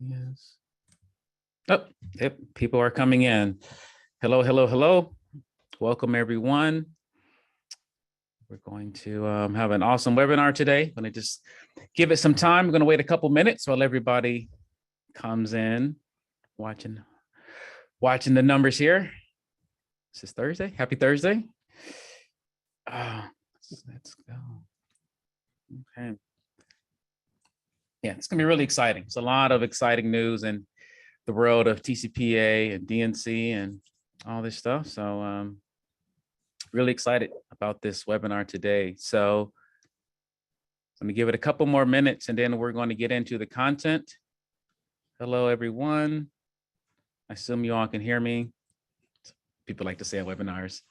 Yes. Oh, yep. People are coming in. Hello, hello, hello. Welcome, everyone. We're going to have an awesome webinar today. I'm going to just give it some time. We're going to wait a couple minutes while everybody comes in, watching the numbers here. This is Thursday. Happy Thursday. Let's go. Okay. Yeah, it's going to be really exciting. It's a lot of exciting news in the world of TCPA and DNC and all this stuff. So really excited about this webinar today. So let me give it a couple more minutes and then we're going to get into the content. Hello, everyone. I assume you all can hear me. People like to say on webinars.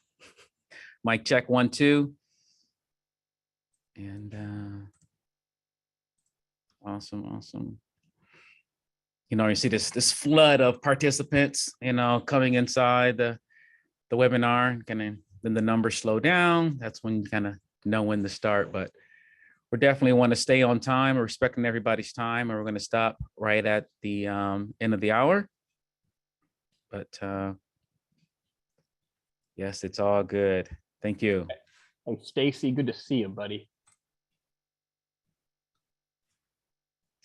Mic check 1, 2. And awesome. You know, you see this flood of participants, you know, coming inside the webinar, then the numbers slow down. That's when you kind of know when to start, but we definitely want to stay on time. We're respecting everybody's time, and we're going to stop right at the end of the hour. But yes, it's all good. Thank you. And Stacy, good to see you, buddy.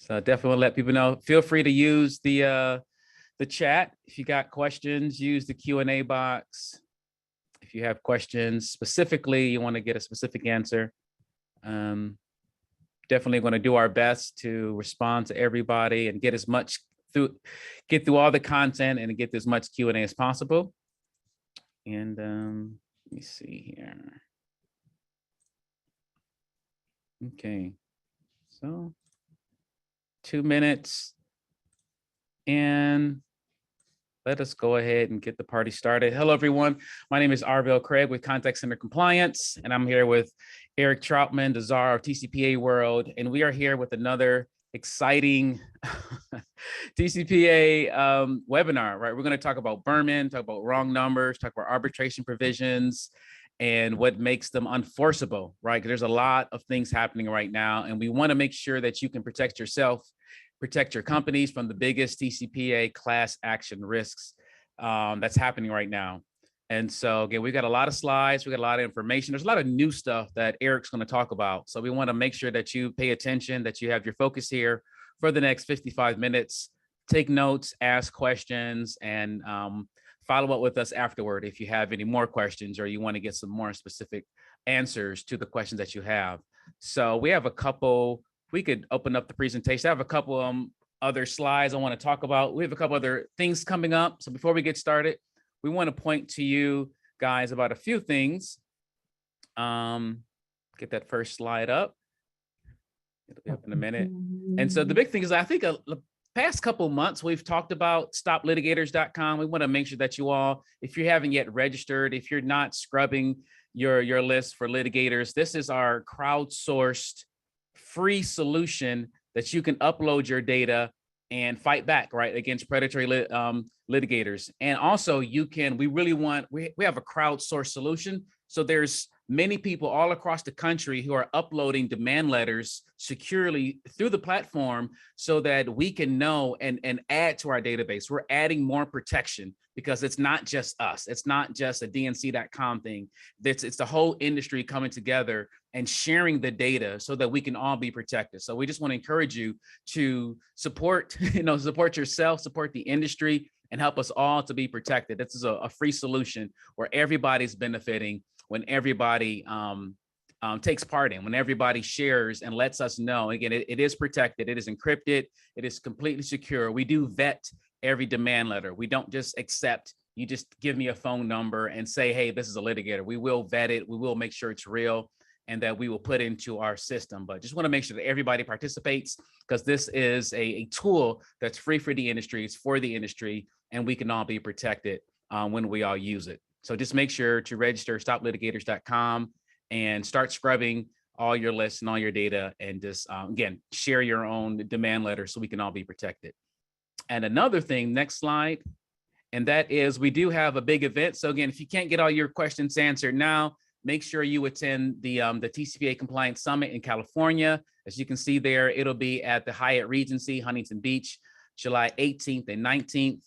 So definitely want to let people know, feel free to use the chat. If you got questions, use the Q&A box. If you have questions specifically, you want to get a specific answer. Definitely going to do our best to respond to everybody and get through all the content and get as much Q&A as possible. And let me see here. Okay, so 2 minutes, and let us go ahead and get the party started. Hello, everyone. My name is Arvell Craig with Contact Center Compliance, and I'm here with Eric Troutman, the czar of TCPA world, and we are here with another exciting TCPA webinar, right? We're going to talk about Berman, talk about wrong numbers, talk about arbitration provisions, and what makes them unenforceable, right? Because there's a lot of things happening right now, and we want to make sure that you can protect yourself, protect your companies from the biggest TCPA class action risks that's happening right now. And so again, we've got a lot of slides, we got a lot of information. There's a lot of new stuff that Eric's going to talk about. So we want to make sure that you pay attention, that you have your focus here for the next 55 minutes. Take notes, ask questions, and follow up with us afterward if you have any more questions or you want to get some more specific answers to the questions that you have. So we have a couple. We could open up the presentation. I have a couple other slides I want to talk about. We have a couple other things coming up. So before we get started, we want to point to you guys about a few things. Get that first slide up. It'll be up in a minute. And so the big thing is, I think the past couple of months, we've talked about stoplitigators.com. We want to make sure that you all, if you haven't yet registered, if you're not scrubbing your list for litigators, this is our crowdsourced free solution that you can upload your data and fight back, right, against predatory litigators. And also we have a crowdsourced solution. So there's many people all across the country who are uploading demand letters securely through the platform so that we can know and add to our database. We're adding more protection because it's not just us. It's not just a DNC.com thing. It's the whole industry coming together and sharing the data so that we can all be protected. So we just want to encourage you to support yourself, support the industry, and help us all to be protected. This is a free solution where everybody's benefiting when everybody takes part in, when everybody shares and lets us know. Again, it is protected, it is encrypted, it is completely secure. We do vet every demand letter. We don't just accept, you just give me a phone number and say, hey, this is a litigator. We will vet it, we will make sure it's real, and that we will put into our system. But just want to make sure that everybody participates, because this is a tool that's free for the industry, it's for the industry, and we can all be protected when we all use it. So just make sure to register stoplitigators.com and start scrubbing all your lists and all your data, and just, again, share your own demand letter so we can all be protected. And another thing, next slide, and that is we do have a big event. So again, if you can't get all your questions answered now, make sure you attend the TCPA Compliance Summit in California. As you can see there, it'll be at the Hyatt Regency, Huntington Beach, July 18th and 19th,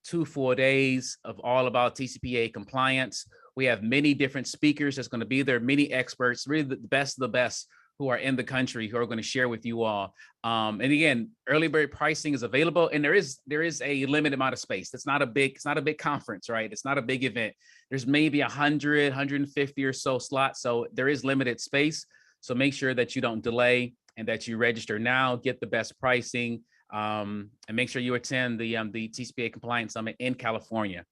2 full days of all about TCPA compliance. We have many different speakers that's going to be there, many experts, really the best of the best who are in the country who are going to share with you all. And again, early bird pricing is available, and there is a limited amount of space. It's not a big conference, right? It's not a big event. There's maybe 100, 150 or so slots. So there is limited space. So make sure that you don't delay and that you register now, get the best pricing, and make sure you attend the TCPA Compliance Summit in California.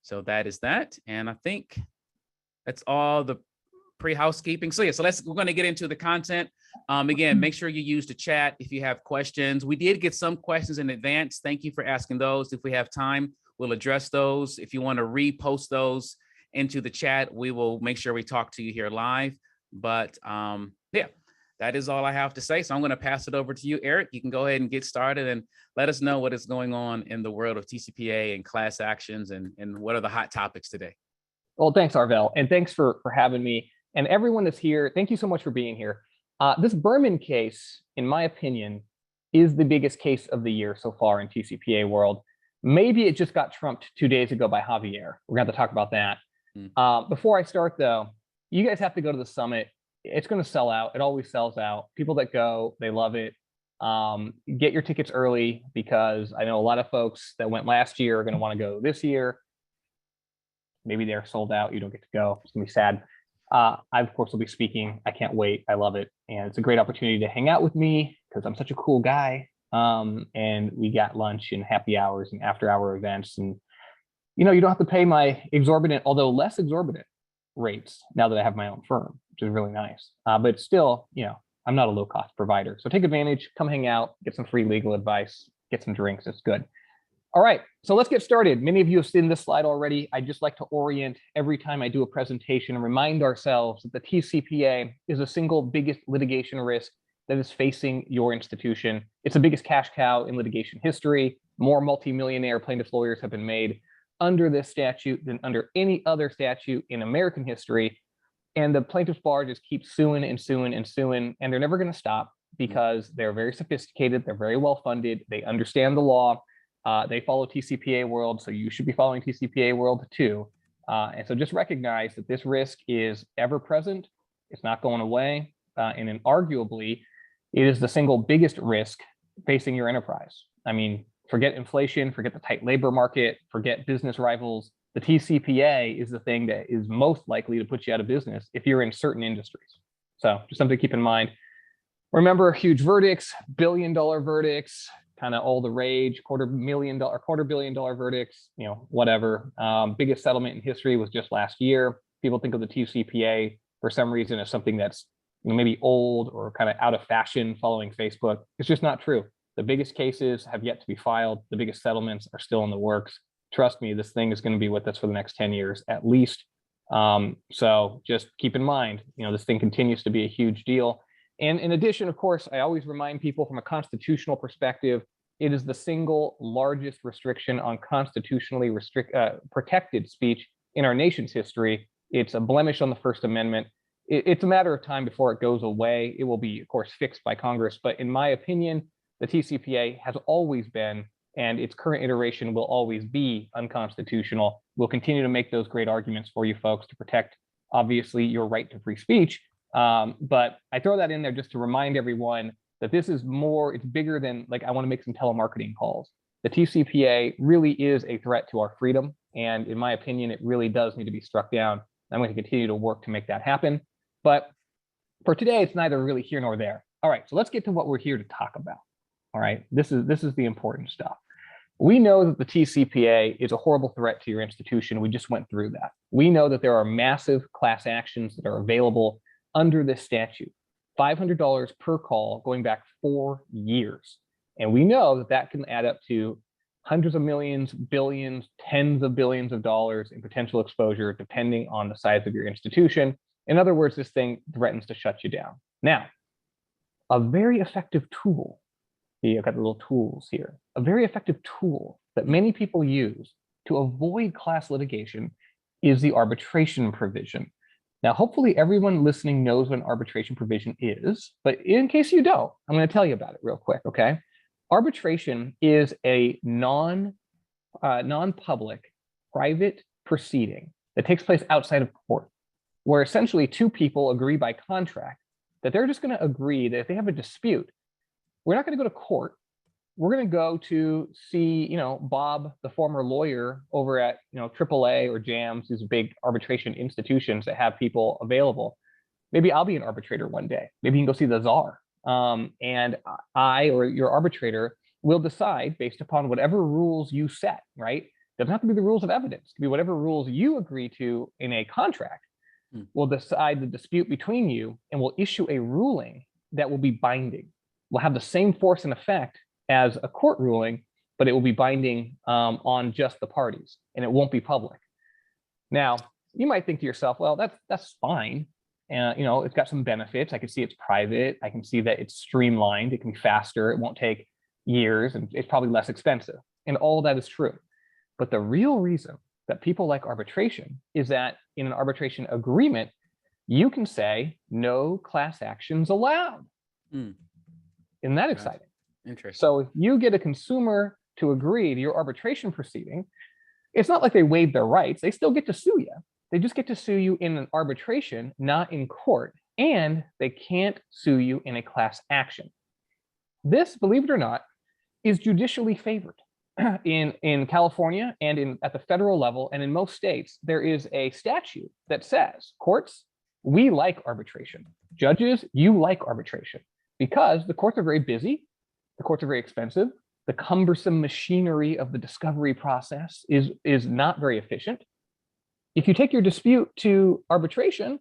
So that is that. And I think that's all the pre-housekeeping. So yeah, we're going to get into the content. Again, make sure you use the chat if you have questions. We did get some questions in advance. Thank you for asking those. If we have time, we'll address those. If you want to repost those into the chat, we will make sure we talk to you here live. But yeah, that is all I have to say. So I'm going to pass it over to you, Eric. You can go ahead and get started and let us know what is going on in the world of TCPA and class actions and what are the hot topics today. Well, thanks, Arvel, and thanks for having me. And everyone that's here, thank you so much for being here. This Berman case, in my opinion, is the biggest case of the year so far in TCPA world. Maybe it just got trumped 2 days ago by Javier. We're going to have to talk about that. Before I start, though, you guys have to go to the summit. It's going to sell out. It always sells out. People that go, they love it. Get your tickets early, because I know a lot of folks that went last year are going to want to go this year. Maybe they're sold out. You don't get to go. It's going to be sad. I, of course, will be speaking. I can't wait. I love it. And it's a great opportunity to hang out with me because I'm such a cool guy. And we got lunch and happy hours and after hour events. And, you don't have to pay my exorbitant, although less exorbitant rates now that I have my own firm, which is really nice. But still, I'm not a low cost provider. So take advantage, come hang out, get some free legal advice, get some drinks. It's good. All right, so let's get started. Many of you have seen this slide already. I just like to orient every time I do a presentation and remind ourselves that the TCPA is the single biggest litigation risk that is facing your institution. It's the biggest cash cow in litigation history. More multimillionaire plaintiffs' lawyers have been made under this statute than under any other statute in American history. And the plaintiffs' bar just keeps suing and suing and suing, and they're never going to stop because they're very sophisticated, they're very well funded, they understand the law. They follow TCPA world, so you should be following TCPA world too. And so just recognize that this risk is ever present. It's not going away. And then arguably, it is the single biggest risk facing your enterprise. I mean, forget inflation, forget the tight labor market, forget business rivals. The TCPA is the thing that is most likely to put you out of business if you're in certain industries. So just something to keep in mind. Remember, huge verdicts, billion-dollar verdicts, kind of all the rage, $250 million, $250 million verdicts, whatever. Biggest settlement in history was just last year. People think of the TCPA for some reason as something that's maybe old or kind of out of fashion following Facebook. It's just not true. The biggest cases have yet to be filed. The biggest settlements are still in the works. Trust me, this thing is going to be with us for the next 10 years at least. So just keep in mind, this thing continues to be a huge deal. And in addition, of course, I always remind people from a constitutional perspective, it is the single largest restriction on constitutionally protected speech in our nation's history. It's a blemish on the First Amendment. It's a matter of time before it goes away. It will be, of course, fixed by Congress. But in my opinion, the TCPA has always been, and its current iteration will always be, unconstitutional. We'll continue to make those great arguments for you folks to protect, obviously, your right to free speech. But I throw that in there just to remind everyone that this is more, it's bigger than, like, I want to make some telemarketing calls. The TCPA really is a threat to our freedom. And in my opinion, it really does need to be struck down. I'm going to continue to work to make that happen. But for today, it's neither really here nor there. All right, so let's get to what we're here to talk about. All right, this is the important stuff. We know that the TCPA is a horrible threat to your institution. We just went through that. We know that there are massive class actions that are available under this statute. $500 per call going back 4 years. And we know that that can add up to hundreds of millions, billions, tens of billions of dollars in potential exposure, depending on the size of your institution. In other words, this thing threatens to shut you down. Now, a very effective tool, I've got the little tools here, a very effective tool that many people use to avoid class litigation is the arbitration provision. Now, hopefully everyone listening knows what an arbitration provision is, but in case you don't, I'm going to tell you about it real quick, okay? Arbitration is a non-public private proceeding that takes place outside of court, where essentially two people agree by contract that they're just going to agree that if they have a dispute, we're not going to go to court. We're going to go to see, Bob, the former lawyer over at, AAA or JAMS, these big arbitration institutions that have people available. Maybe I'll be an arbitrator one day. Maybe you can go see the czar. And I or your arbitrator will decide based upon whatever rules you set, right? Doesn't have to be the rules of evidence. It can be whatever rules you agree to in a contract. We'll decide the dispute between you and we'll issue a ruling that will be binding. Will have the same force and effect as a court ruling, but it will be binding on just the parties, and it won't be public. Now, you might think to yourself, well, that's fine. And it's got some benefits. I can see it's private. I can see that it's streamlined. It can be faster. It won't take years, and it's probably less expensive. And all that is true. But the real reason that people like arbitration is that in an arbitration agreement, you can say no class actions allowed. Isn't that exciting? Interesting. So if you get a consumer to agree to your arbitration proceeding, it's not like they waive their rights. They still get to sue you. They just get to sue you in an arbitration, not in court, and they can't sue you in a class action. This, believe it or not, is judicially favored. In California and at the federal level and in most states, there is a statute that says, courts, we like arbitration. Judges, you like arbitration because the courts are very busy. The courts are very expensive. The cumbersome machinery of the discovery process is not very efficient. If you take your dispute to arbitration,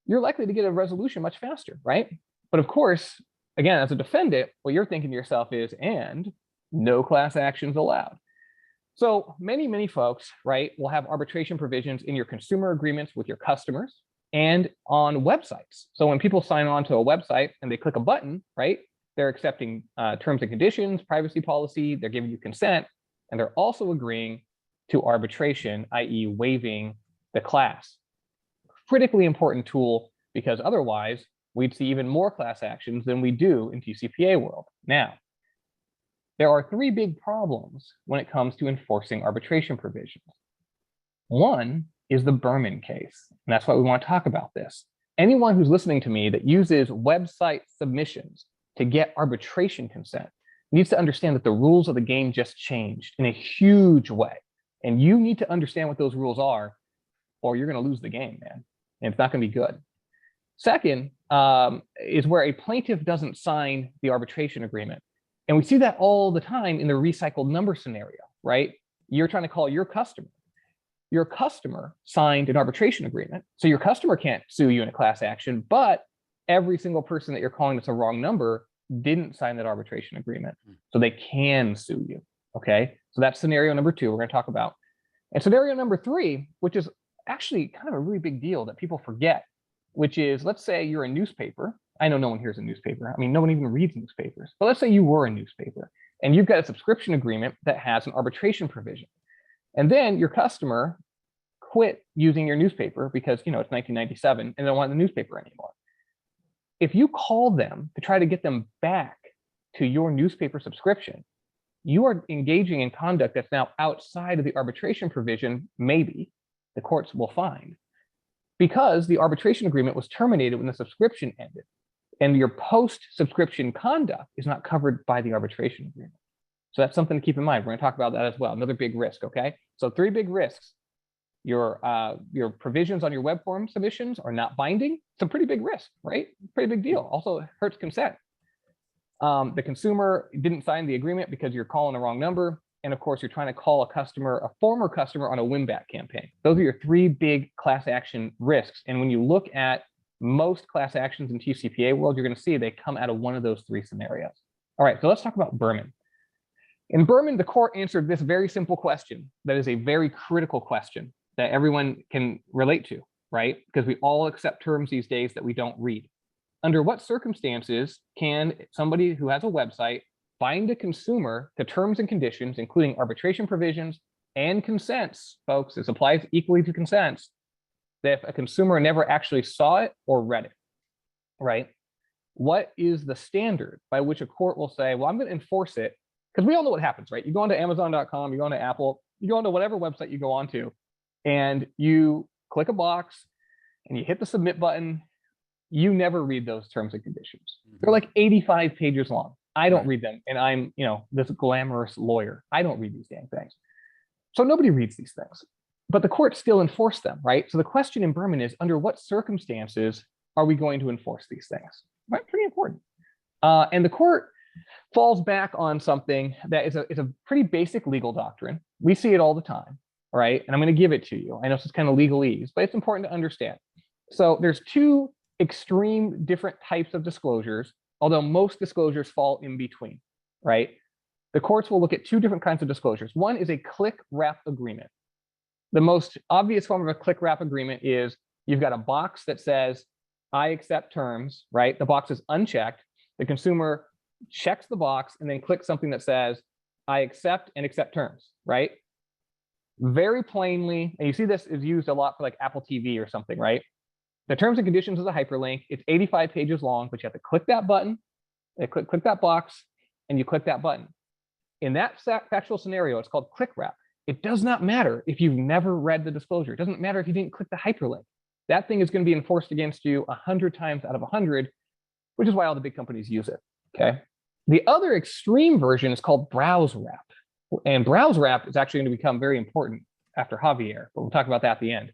you're likely to get a resolution much faster, right? But of course, again, as a defendant, what you're thinking to yourself is, and no class actions allowed. So many folks, right, will have arbitration provisions in your consumer agreements with your customers and on websites. So when people sign on to a website and they click a button, right, they're accepting terms and conditions, privacy policy, they're giving you consent, and they're also agreeing to arbitration, i.e. waiving the class. Critically important tool because otherwise we'd see even more class actions than we do in TCPA world. Now, there are three big problems when it comes to enforcing arbitration provisions. One is the Berman case, and that's why we want to talk about this. Anyone who's listening to me that uses website submissions to get arbitration consent needs to understand that the rules of the game just changed in a huge way. And you need to understand what those rules are, or you're going to lose the game, man. And it's not going to be good. Second is where a plaintiff doesn't sign the arbitration agreement. And we see that all the time in the recycled number scenario, right? You're trying to call your customer. Your customer signed an arbitration agreement. So your customer can't sue you in a class action, but every single person that you're calling that's a wrong number didn't sign that arbitration agreement. So they can sue you, okay? So that's scenario number two we're going to talk about. And scenario number three, which is actually kind of a really big deal that people forget, which is, let's say you're a newspaper. I know no one here is a newspaper. I mean, no one even reads newspapers. But let's say you were a newspaper and you've got a subscription agreement that has an arbitration provision. And then your customer quit using your newspaper because, it's 1997 and they don't want the newspaper anymore. If you call them to try to get them back to your newspaper subscription, you are engaging in conduct that's now outside of the arbitration provision, maybe the courts will find, because the arbitration agreement was terminated when the subscription ended. And your post-subscription conduct is not covered by the arbitration agreement. So that's something to keep in mind. We're going to talk about that as well. Another big risk, okay? So three big risks. Your provisions on your web form submissions are not binding. It's a pretty big risk, right? Pretty big deal. Also, it hurts consent. The consumer didn't sign the agreement because you're calling the wrong number. And of course, you're trying to call a former customer on a win-back campaign. Those are your three big class action risks. And when you look at most class actions in TCPA world, you're going to see they come out of one of those three scenarios. All right, so let's talk about Berman. In Berman, the court answered this very simple question that is a very critical question that everyone can relate to, right? Because we all accept terms these days that we don't read. Under what circumstances can somebody who has a website bind a consumer to terms and conditions, including arbitration provisions and consents, folks? This applies equally to consents, that if a consumer never actually saw it or read it, right? what is the standard by which a court will say, well, I'm going to enforce it? Because we all know what happens, right? You go onto Amazon.com, you go onto Apple, you go onto whatever website you go onto, and you click a box and you hit the submit button. You never read those terms and conditions. They're like 85 pages long. I don't read them. And I'm, this glamorous lawyer. I don't read these damn things. So nobody reads these things, but the court still enforce them, right? So the question in Berman is, under what circumstances are we going to enforce these things? Right? Pretty important. And the court falls back on something that is a pretty basic legal doctrine. We see it all the time, right? And I'm going to give it to you. I know this is kind of legalese, but it's important to understand. So there's two extreme different types of disclosures, although most disclosures fall in between, right? The courts will look at two different kinds of disclosures. One is a click wrap agreement. The most obvious form of a click wrap agreement is you've got a box that says, I accept terms, right? The box is unchecked. The consumer checks the box and then clicks something that says, I accept and accept terms, right? Very plainly, and you see this is used a lot for like Apple TV or something, right? The terms and conditions is a hyperlink. It's 85 pages long, but you have to click that button, click that box, and you click that button. In that factual scenario, it's called click wrap. It does not matter if you've never read the disclosure. It doesn't matter if you didn't click the hyperlink. That thing is going to be enforced against you 100 times out of 100, which is why all the big companies use it, okay? The other extreme version is called browse wrap. And browse wrap is actually going to become very important after Javier, but we'll talk about that at the end.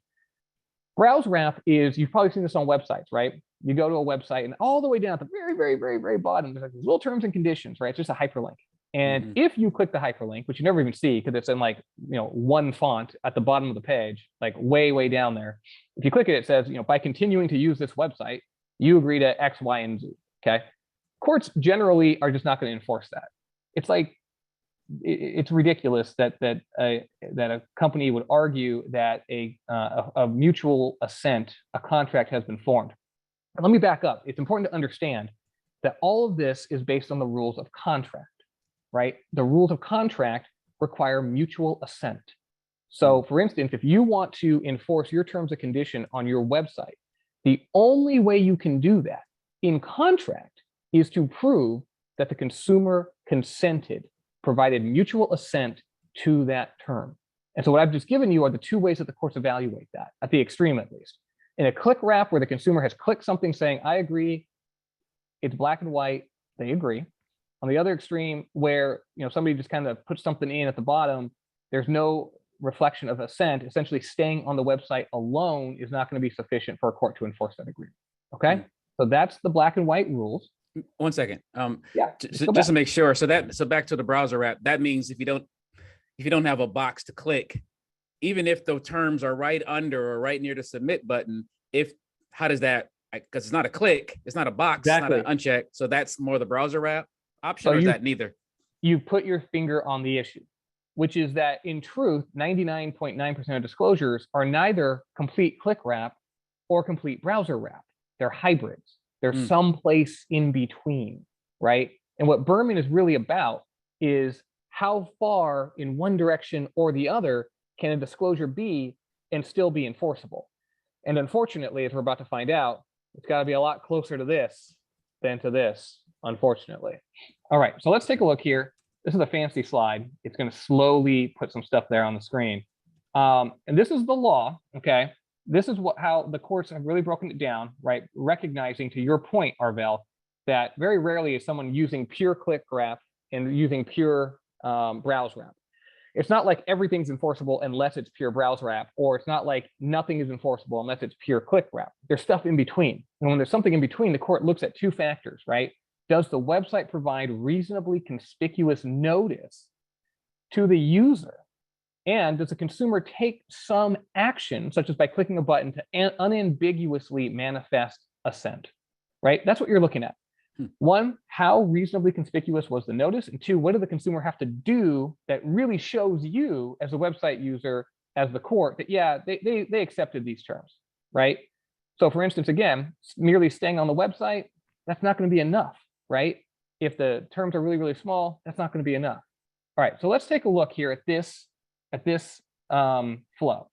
Browse wrap is, you've probably seen this on websites, right? You go to a website and all the way down at the very, very, very, very bottom, there's like these little terms and conditions, right? It's just a hyperlink. And if you click the hyperlink, which you never even see because it's in like, one font at the bottom of the page, like way, way down there. If you click it, it says, by continuing to use this website, you agree to X, Y, and Z, okay? Courts generally are just not going to enforce that. It's like, it's ridiculous that a company would argue that a mutual assent, a contract has been formed. And let me back up. It's important to understand that all of this is based on the rules of contract, right? The rules of contract require mutual assent. So for instance, if you want to enforce your terms and condition on your website, the only way you can do that in contract is to prove that the consumer consented, provided mutual assent to that term. And so what I've just given you are the two ways that the courts evaluate that, at the extreme at least. In a click wrap where the consumer has clicked something saying, I agree, it's black and white, they agree. On the other extreme where somebody just kind of puts something in at the bottom, there's no reflection of assent, essentially staying on the website alone is not going to be sufficient for a court to enforce that agreement, okay? So that's the black and white rules. 1 second. Yeah, just to make sure. So back to the browser wrap. That means if you don't have a box to click, even if the terms are right under or right near the submit button, how does that? Because it's not a click, it's not a box, exactly. It's not an uncheck. So that's more the browser wrap option, or is that neither? You put your finger on the issue, which is that in truth, 99.9% of disclosures are neither complete click wrap or complete browser wrap. They're hybrids. There's someplace in between, right? And what Berman is really about is how far in one direction or the other can a disclosure be and still be enforceable. And unfortunately, as we're about to find out, it's got to be a lot closer to this than to this, unfortunately. All right, so let's take a look here. This is a fancy slide. It's going to slowly put some stuff there on the screen. And this is the law, okay? This is how the courts have really broken it down, right? Recognizing, to your point, Arvel, that very rarely is someone using pure click wrap and using pure browse wrap. It's not like everything's enforceable unless it's pure browse wrap, or it's not like nothing is enforceable unless it's pure click wrap. There's stuff in between. And when there's something in between, the court looks at two factors, right? Does the website provide reasonably conspicuous notice to the user? And does the consumer take some action, such as by clicking a button, to unambiguously manifest assent, right? That's what you're looking at. One, how reasonably conspicuous was the notice? And two, what did the consumer have to do that really shows you as a website user, as the court, that yeah, they accepted these terms, right? So for instance, again, merely staying on the website, that's not going to be enough, right? If the terms are really, really small, that's not going to be enough. All right, so let's take a look here at this flow.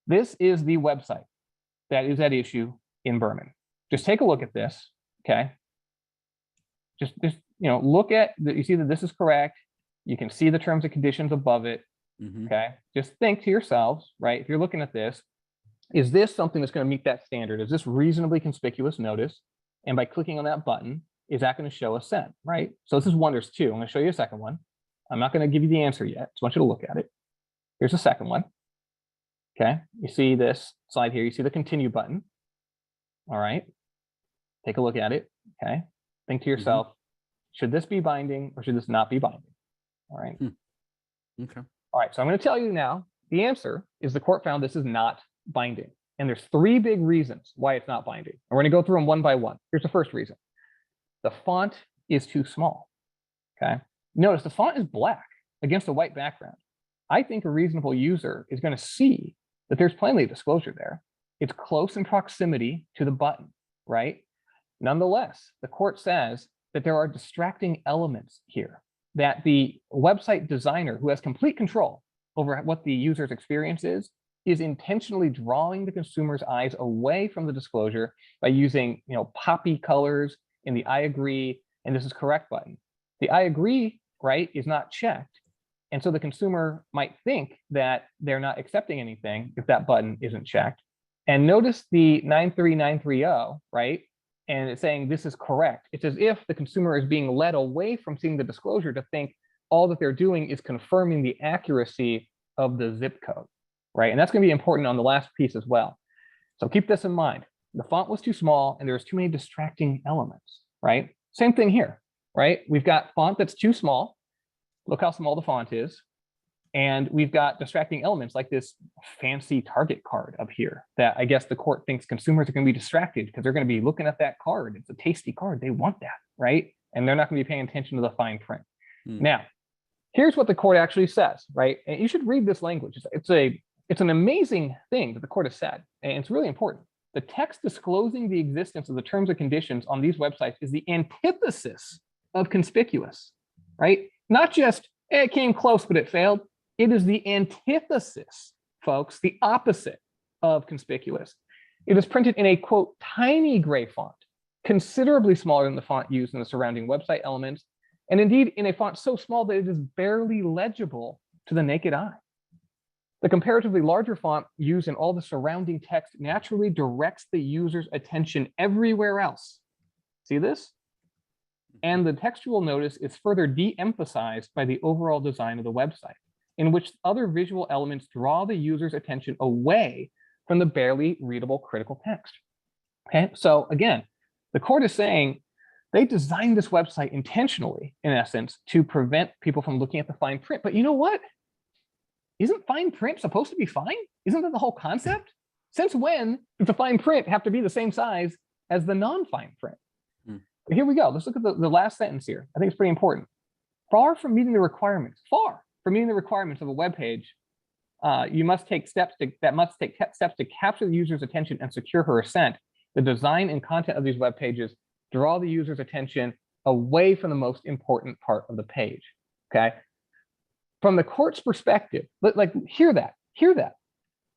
This is the website that is at issue in Berman. Just take a look at this, okay? Just look at, you see that this is correct. You can see the terms and conditions above it. Okay. Just think to yourselves, right? If you're looking at this, is this something that's going to meet that standard? Is this reasonably conspicuous notice? And by clicking on that button, is that going to show a set, right? So this is one, there's two. I'm going to show you a second one. I'm not going to give you the answer yet. Just want you to look at it. Here's the second one. Okay. You see this slide here. You see the continue button. All right. Take a look at it. Okay. Think to yourself, should this be binding or should this not be binding? All right. Okay. All right. So I'm going to tell you now, the answer is the court found this is not binding. And there's three big reasons why it's not binding. And we're going to go through them one by one. Here's the first reason. The font is too small. Okay. Notice the font is black against a white background. I think a reasonable user is going to see that there's plainly a disclosure there. It's close in proximity to the button, right? Nonetheless, the court says that there are distracting elements here, that the website designer, who has complete control over what the user's experience is intentionally drawing the consumer's eyes away from the disclosure by using, poppy colors in the I agree and this is correct button. The I agree, right, is not checked. And so the consumer might think that they're not accepting anything if that button isn't checked. And notice the 93930, right? And it's saying this is correct. It's as if the consumer is being led away from seeing the disclosure to think all that they're doing is confirming the accuracy of the zip code, right? And that's going to be important on the last piece as well. So keep this in mind. The font was too small and there's too many distracting elements, right? Same thing here, right? We've got font that's too small. Look how small the font is. And we've got distracting elements like this fancy Target card up here that I guess the court thinks consumers are going to be distracted because they're going to be looking at that card. It's a tasty card. They want that, right? And they're not going to be paying attention to the fine print. Now, here's what the court actually says, right? And you should read this language. It's an amazing thing that the court has said, and it's really important. The text disclosing the existence of the terms and conditions on these websites is the antithesis of conspicuous, right? Not just, it came close, but it failed. It is the antithesis, folks, the opposite of conspicuous. It is printed in a, quote, tiny gray font, considerably smaller than the font used in the surrounding website elements, and indeed in a font so small that it is barely legible to the naked eye. The comparatively larger font used in all the surrounding text naturally directs the user's attention everywhere else. See this? And the textual notice is further de-emphasized by the overall design of the website, in which other visual elements draw the user's attention away from the barely readable critical text. Okay, so again, the court is saying they designed this website intentionally, in essence, to prevent people from looking at the fine print. But you know what? Isn't fine print supposed to be fine? Isn't that the whole concept? Since when does the fine print have to be the same size as the non-fine print? But here we go. Let's look at the last sentence here. I think it's pretty important. Far from meeting the requirements of a web page, you must take steps to capture the user's attention and secure her assent. The design and content of these web pages draw the user's attention away from the most important part of the page. Okay. From the court's perspective, hear that.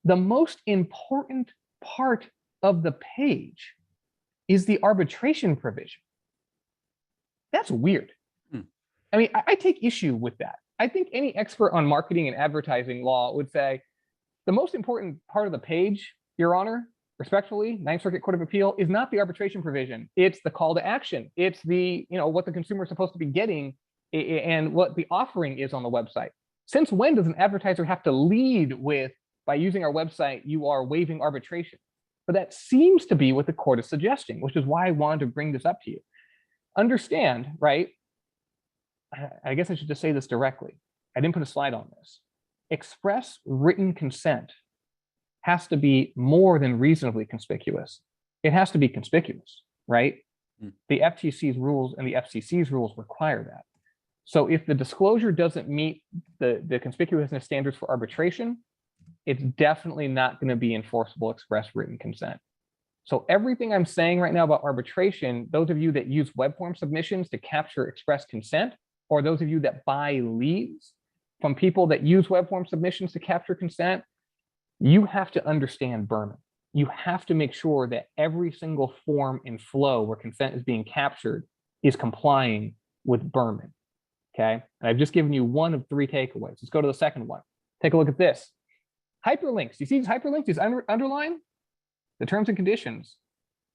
The most important part of the page is the arbitration provision. That's weird. I mean, I take issue with that. I think any expert on marketing and advertising law would say the most important part of the page, Your Honor, respectfully, Ninth Circuit Court of Appeal, is not the arbitration provision. It's the call to action. It's the, what the consumer is supposed to be getting and what the offering is on the website. Since when does an advertiser have to lead with, by using our website, you are waiving arbitration? But that seems to be what the court is suggesting, which is why I wanted to bring this up to you. Understand, right? I guess I should just say this directly. I didn't put a slide on this. Express written consent has to be more than reasonably conspicuous. It has to be conspicuous, right? The FTC's rules and the FCC's rules require that. So if the disclosure doesn't meet the conspicuousness standards for arbitration, it's definitely not going to be enforceable express written consent. So everything I'm saying right now about arbitration, those of you that use web form submissions to capture express consent, or those of you that buy leads from people that use web form submissions to capture consent, you have to understand Berman. You have to make sure that every single form and flow where consent is being captured is complying with Berman. Okay, and I've just given you one of 3 takeaways. Let's go to the second one. Take a look at this. Hyperlinks. You see these hyperlinks, these underline the terms and conditions.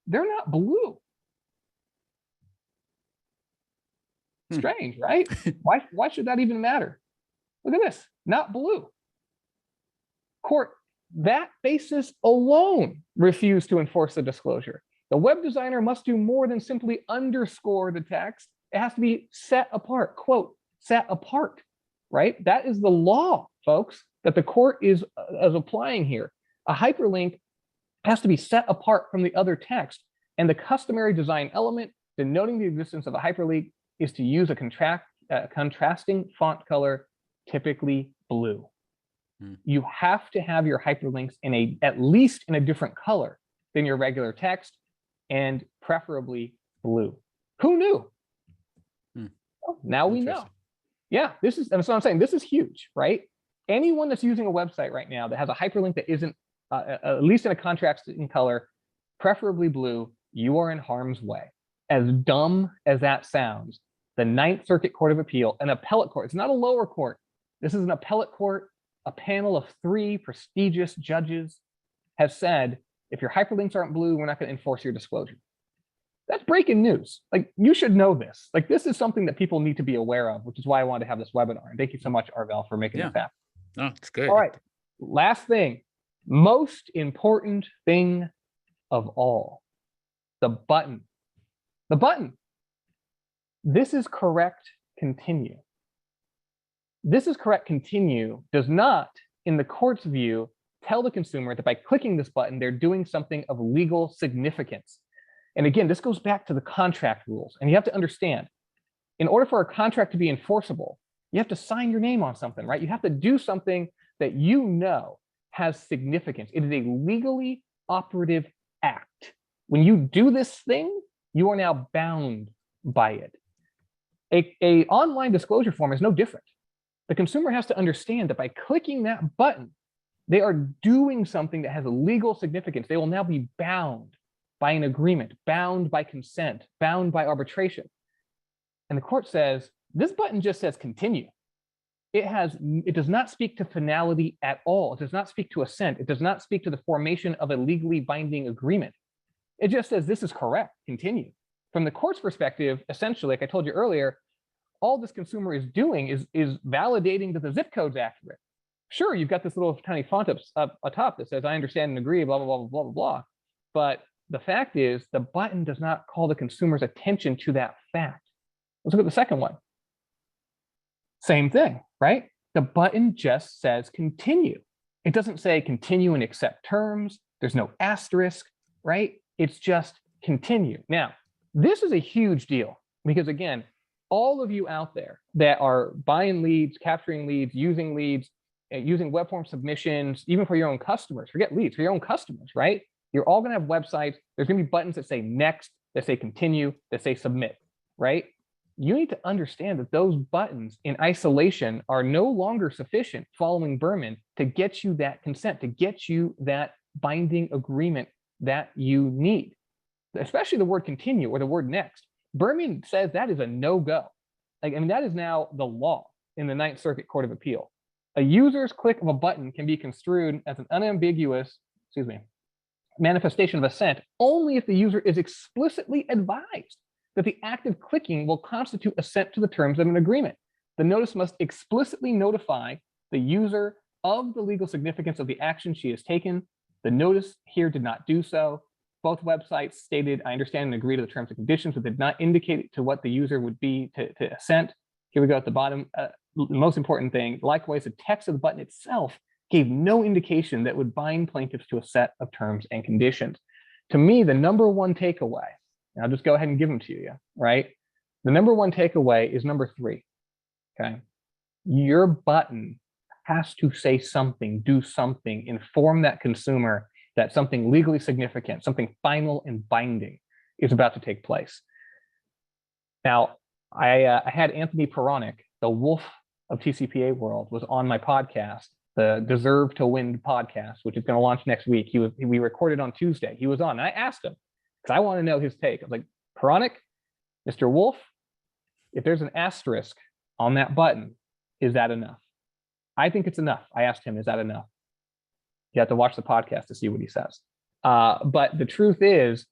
They're not blue. Strange, right? Why should that even matter? Look at this, not blue. Court, that basis alone refused to enforce the disclosure. The web designer must do more than simply underscore the text. It has to be set apart, quote, set apart, right? That is the law, folks, that the court is applying here. A hyperlink has to be set apart from the other text, and the customary design element denoting the existence of a hyperlink is to use a contrasting font color, typically blue. You have to have your hyperlinks in at least in a different color than your regular text, and preferably blue. Who knew? Well, now we know. Yeah, that's what I'm saying. This is huge, right? Anyone that's using a website right now that has a hyperlink that isn't at least in a contrasting color, preferably blue, you are in harm's way. As dumb as that sounds, the Ninth Circuit Court of Appeal, an appellate court, it's not a lower court. This is an appellate court. A panel of 3 prestigious judges has said, if your hyperlinks aren't blue, we're not going to enforce your disclosure. That's breaking news. Like, you should know this. Like, this is something that people need to be aware of, which is why I wanted to have this webinar. And thank you so much, Arvel, for making this happen. Oh, it's good. All right. Last thing, most important thing of all, the button. The button. This is correct, continue. This is correct, continue does not, in the court's view, tell the consumer that by clicking this button, they're doing something of legal significance. And again, this goes back to the contract rules. And you have to understand, in order for a contract to be enforceable, you have to sign your name on something, right? You have to do something that you know has significance. It is a legally operative act. When you do this thing, you are now bound by it. A online disclosure form is no different. The consumer has to understand that by clicking that button, they are doing something that has a legal significance. They will now be bound by an agreement, bound by consent, bound by arbitration. And the court says, this button just says continue. It does not speak to finality at all. It does not speak to assent. It does not speak to the formation of a legally binding agreement. It just says this is correct, continue. From the court's perspective, essentially, like I told you earlier, all this consumer is doing is validating that the zip code's accurate. Sure, you've got this little tiny font up atop that says, I understand and agree, blah, blah, blah, blah, blah, blah. But the fact is, the button does not call the consumer's attention to that fact. Let's look at the second one. Same thing, right? The button just says continue. It doesn't say continue and accept terms. There's no asterisk, right? It's just continue. Now, this is a huge deal because, again, all of you out there that are buying leads, capturing leads, using web form submissions, even for your own customers, forget leads, for your own customers, right? You're all gonna have websites. There's gonna be buttons that say next, that say continue, that say submit, right? You need to understand that those buttons in isolation are no longer sufficient following Berman to get you that consent, to get you that binding agreement that you need, especially the word continue or the word next. Berman says that is a no-go. Like, I mean, that is now the law in the Ninth Circuit Court of Appeal. A user's click of a button can be construed as an unambiguous, manifestation of assent only if the user is explicitly advised that the act of clicking will constitute assent to the terms of an agreement. The notice must explicitly notify the user of the legal significance of the action she has taken. The notice here did not do so. Both websites stated, I understand and agree to the terms and conditions, but did not indicate to what the user would be to assent. Here we go at the bottom. The most important thing, likewise, the text of the button itself gave no indication that would bind plaintiffs to a set of terms and conditions. To me, the number one takeaway, and I'll just go ahead and give them to you, right? The number one takeaway is number 3, okay? Your button has to say something, do something, inform that consumer that something legally significant, something final and binding is about to take place. Now, I had Anthony Peronic, the wolf of TCPA world, was on my podcast, the Deserve to Win podcast, which is going to launch next week. We recorded on Tuesday. He was on, and I asked him, because I want to know his take. I was like, Peronic, Mr. Wolf, if there's an asterisk on that button, is that enough? I think it's enough. I asked him, is that enough? You have to watch the podcast to see what he says. But the truth is,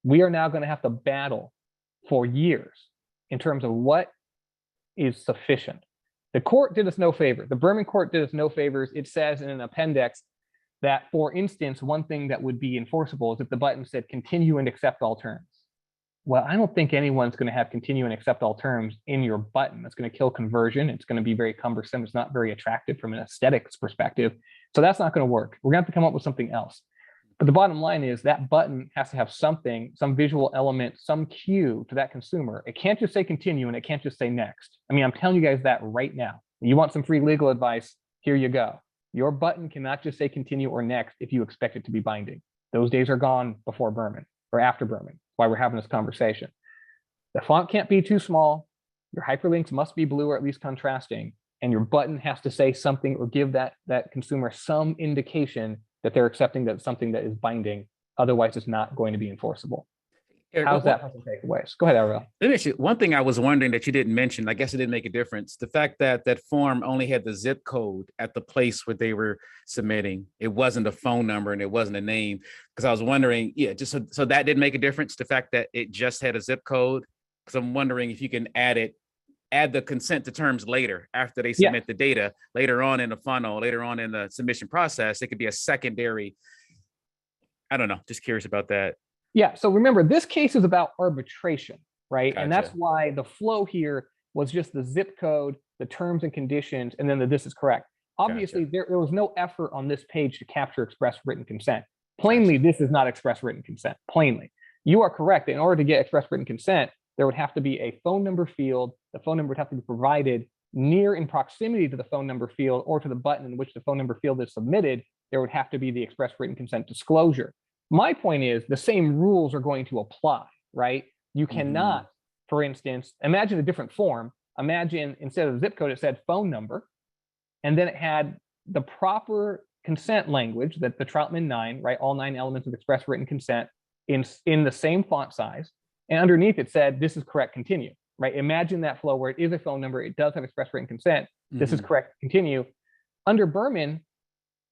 we are now going to have to battle for years in terms of what is sufficient. The court did us no favor. The Berman court did us no favors. It says in an appendix that, for instance, one thing that would be enforceable is if the button said continue and accept all terms. Well, I don't think anyone's going to have continue and accept all terms in your button. That's going to kill conversion. It's going to be very cumbersome. It's not very attractive from an aesthetics perspective. So that's not going to work. We're going to have to come up with something else. But the bottom line is that button has to have something, some visual element, some cue to that consumer. It can't just say continue and it can't just say next. I mean, I'm telling you guys that right now. You want some free legal advice? Here you go. Your button cannot just say continue or next if you expect it to be binding. Those days are gone before Berman or after Berman. That's why we're having this conversation. The font can't be too small. Your hyperlinks must be blue or at least contrasting. And your button has to say something or give that consumer some indication that they're accepting that something that is binding. Otherwise, it's not going to be enforceable. Eric, How's that for some takeaways? Go ahead, Ariel. Let me ask you one thing I was wondering that you didn't mention. I guess it didn't make a difference. The fact that that form only had the zip code at the place where they were submitting. It wasn't a phone number and it wasn't a name. Because I was wondering, yeah, just so that didn't make a difference. The fact that it just had a zip code. Because I'm wondering if you can add the consent to terms later after they submit the data later on in the funnel, later on in the submission process. It could be a secondary. I don't know. Just curious about that. Yeah. So remember, this case is about arbitration, right? Gotcha. And that's why the flow here was just the zip code, the terms and conditions, and then the this is correct. Obviously, there was no effort on this page to capture express written consent. Plainly, this is not express written consent. Plainly. You are correct. In order to get express written consent, there would have to be a phone number field. The phone number would have to be provided near in proximity to the phone number field or to the button in which the phone number field is submitted. There would have to be the express written consent disclosure. My point is the same rules are going to apply, right? You cannot, for instance, imagine a different form. Imagine instead of zip code, it said phone number, and then it had the proper consent language that the Troutman 9, right? All 9 elements of express written consent in the same font size. And underneath it said, this is correct, continue, right? Imagine that flow where it is a phone number, it does have express written consent, this is correct, continue. Under Berman,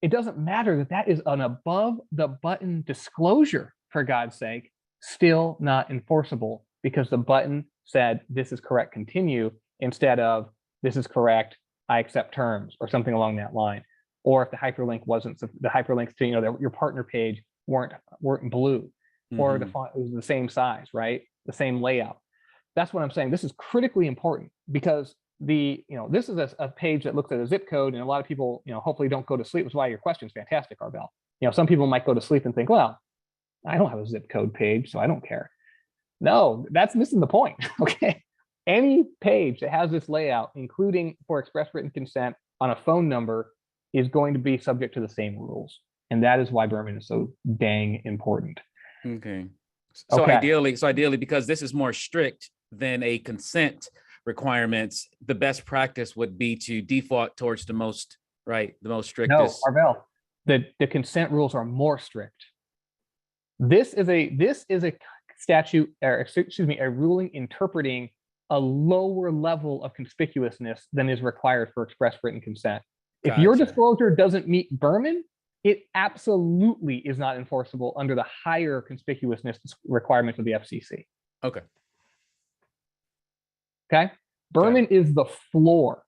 it doesn't matter that that is an above the button disclosure, for God's sake, still not enforceable because the button said, this is correct, continue, instead of this is correct, I accept terms, or something along that line. Or if the hyperlink wasn't, the hyperlinks to your partner page weren't blue, or the font was the same size, right? The same layout. That's what I'm saying. This is critically important because this is a page that looks at a zip code, and a lot of people, hopefully don't go to sleep. That's why your question is fantastic, Arbel. Some people might go to sleep and think, well, I don't have a zip code page, so I don't care. No, that's missing the point. Okay. Any page that has this layout, including for express written consent on a phone number, is going to be subject to the same rules. And that is why Berman is so dang important. Okay. So ideally, because this is more strict than a consent requirements, the best practice would be to default towards the most strictest. No, Arbel, the consent rules are more strict. This is a statute, or excuse me, a ruling interpreting a lower level of conspicuousness than is required for express written consent. If your disclosure doesn't meet Berman, it absolutely is not enforceable under the higher conspicuousness requirements of the FCC. Okay. Okay. Berman is the floor.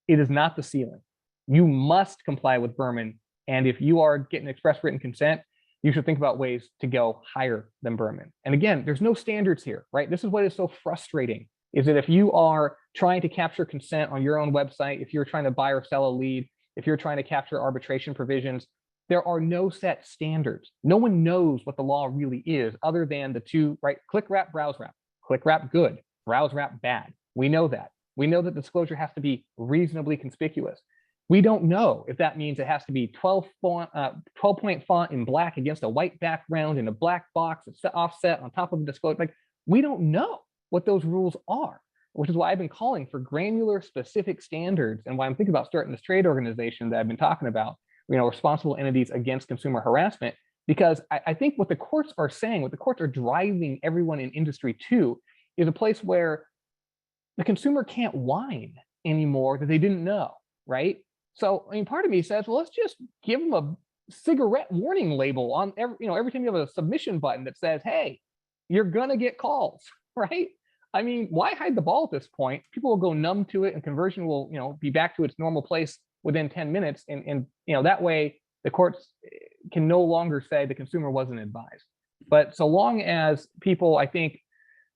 It is not the ceiling. You must comply with Berman. And if you are getting express written consent, you should think about ways to go higher than Berman. And again, there's no standards here, right? This is what is so frustrating, is that if you are trying to capture consent on your own website, if you're trying to buy or sell a lead, if you're trying to capture arbitration provisions, there are no set standards. No one knows what the law really is other than the two, right? Click wrap, browse wrap. Click wrap, good. Browse wrap, bad. We know that. We know that disclosure has to be reasonably conspicuous. We don't know if that means it has to be 12-point font in black against a white background in a black box that's offset on top of the disclosure. Like, we don't know what those rules are, which is why I've been calling for granular specific standards, and why I'm thinking about starting this trade organization that I've been talking about, responsible entities against consumer harassment, because I think what the courts are saying, what the courts are driving everyone in industry to, is a place where the consumer can't whine anymore that they didn't know, right? So, I mean, part of me says, well, let's just give them a cigarette warning label on every time you have a submission button that says, hey, you're gonna get calls, right? I mean, why hide the ball at this point? People will go numb to it and conversion will, be back to its normal place within 10 minutes. And that way the courts can no longer say the consumer wasn't advised. But so long as people, I think,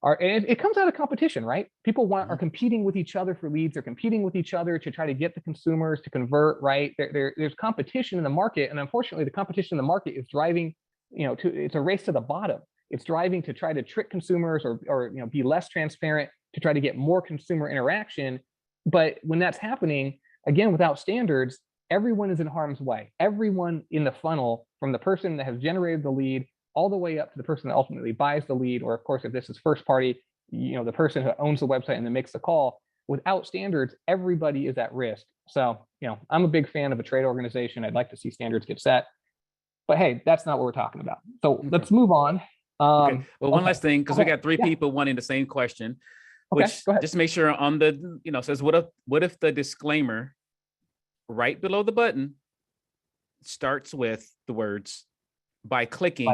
and it comes out of competition, right? People are competing with each other for leads. They're competing with each other to try to get the consumers to convert, right? There's competition in the market, and unfortunately, the competition in the market is driving, it's a race to the bottom. It's driving to try to trick consumers or be less transparent to try to get more consumer interaction. But when that's happening, again, without standards, everyone is in harm's way. Everyone in the funnel, from the person that has generated the lead all the way up to the person that ultimately buys the lead, or of course, if this is first party, the person who owns the website and then makes the call. Without standards, everybody is at risk. So, I'm a big fan of a trade organization. I'd like to see standards get set. But hey, that's not what we're talking about. So let's move on. Okay. Well, one last thing, because we got three Yeah. people wanting the same question, Okay, which go ahead. just make sure on the, says, what if the disclaimer right below the button starts with the words by clicking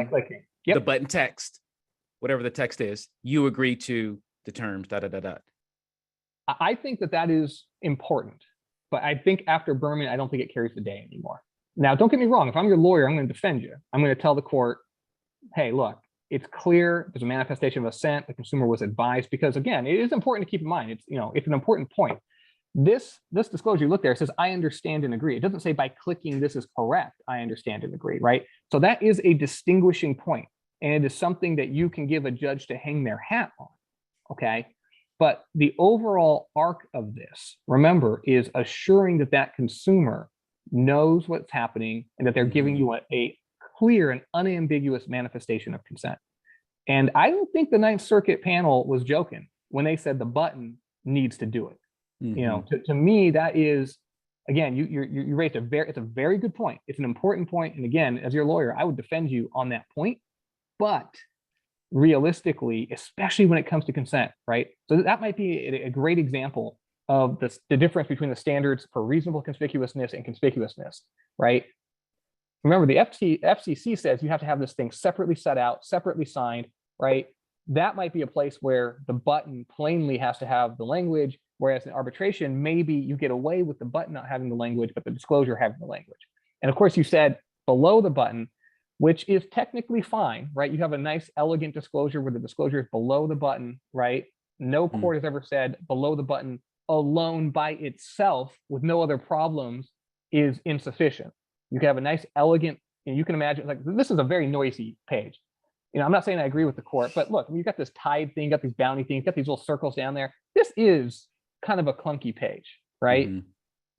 Yep. the button text, whatever the text is, you agree to the terms, I think that is important, but I think after Berman, I don't think it carries the day anymore. Now, don't get me wrong. If I'm your lawyer, I'm going to defend you. I'm going to tell the court, hey, look, it's clear there's a manifestation of assent. The consumer was advised, because again, it is important to keep in mind. It's an important point. This disclosure you look there, it says, I understand and agree. It doesn't say by clicking this is correct, I understand and agree, right? So that is a distinguishing point, and it is something that you can give a judge to hang their hat on, okay? But the overall arc of this, remember, is assuring that consumer knows what's happening and that they're giving you a clear and unambiguous manifestation of consent. And I don't think the Ninth Circuit panel was joking when they said the button needs to do it. To me, that is, again, you raised it's a very good point. It's an important point. And again, as your lawyer, I would defend you on that point. But realistically, especially when it comes to consent, right? So that might be a great example of the difference between the standards for reasonable conspicuousness and conspicuousness, right? Remember, the FCC says you have to have this thing separately set out, separately signed, right? That might be a place where the button plainly has to have the language, whereas in arbitration, maybe you get away with the button not having the language, but the disclosure having the language. And of course, you said below the button, which is technically fine, right? You have a nice, elegant disclosure where the disclosure is below the button, right? No court has ever said below the button alone by itself with no other problems is insufficient. You can have a nice, elegant, you can imagine, like, this is a very noisy page. I'm not saying I agree with the court, but look, you've got this tide thing, you got these bounty things, you got these little circles down there. This is kind of a clunky page, right?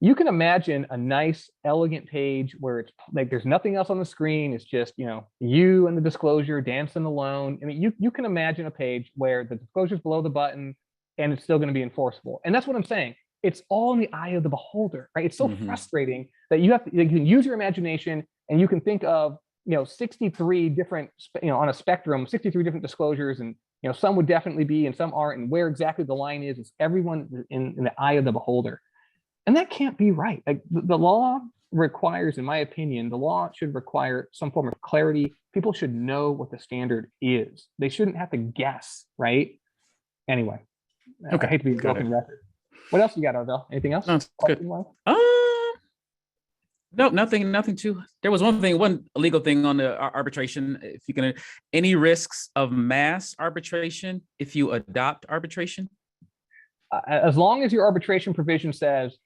You can imagine a nice, elegant page where it's like there's nothing else on the screen. It's just, you and the disclosure dancing alone. I mean, you can imagine a page where the disclosure is below the button and it's still going to be enforceable. And that's what I'm saying. It's all in the eye of the beholder, right? It's so frustrating that you can use your imagination and you can think of, 63 different, on a spectrum, 63 different disclosures, and some would definitely be and some aren't, and where exactly the line is everyone in the eye of the beholder. And that can't be right. Like the law requires, in my opinion, the law should require some form of clarity. People should know what the standard is. They shouldn't have to guess, right? Anyway, okay. I hate to be a broken record. What else you got, Arvell? Anything else? No, it's good. No, nothing too. There was one legal thing on the arbitration. If you can, any risks of mass arbitration if you adopt arbitration? As long as your arbitration provision says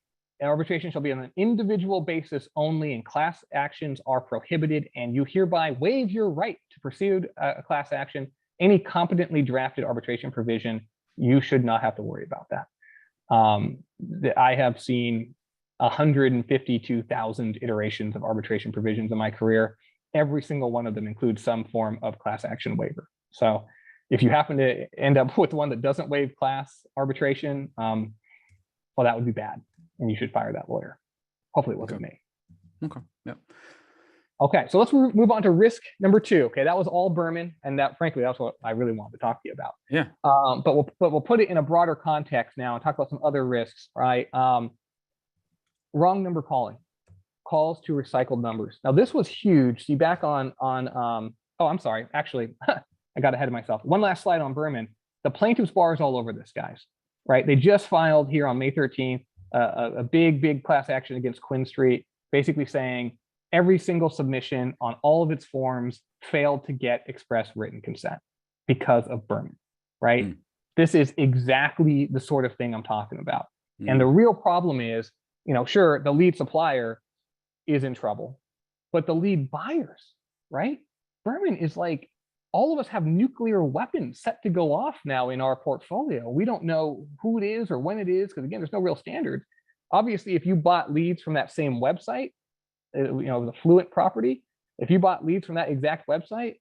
arbitration shall be on an individual basis only and class actions are prohibited, and you hereby waive your right to pursue a class action, any competently drafted arbitration provision, you should not have to worry about that. I have seen 152,000 iterations of arbitration provisions in my career. Every single one of them includes some form of class action waiver. So if you happen to end up with one that doesn't waive class arbitration, well, that would be bad, and you should fire that lawyer. Hopefully it wasn't me. Okay. Yeah. Okay, so let's move on to risk number 2. Okay, that was all Berman, and that, frankly, that's what I really wanted to talk to you about. Yeah. But we'll put it in a broader context now and talk about some other risks, right? Wrong number calling, calls to recycled numbers. Now, this was huge. See, back on oh, I'm sorry. Actually, I got ahead of myself. One last slide on Berman. The plaintiffs' bar is all over this, guys. Right? They just filed here on May 13th a big class action against Quinn Street, basically saying every single submission on all of its forms failed to get express written consent because of Berman, right? Mm. This is exactly the sort of thing I'm talking about. Mm. And the real problem is, sure, the lead supplier is in trouble, but the lead buyers, right? Berman is like, all of us have nuclear weapons set to go off now in our portfolio. We don't know who it is or when it is, because again, there's no real standards. Obviously, if you bought leads from that same website, the Fluent property, if you bought leads from that exact website,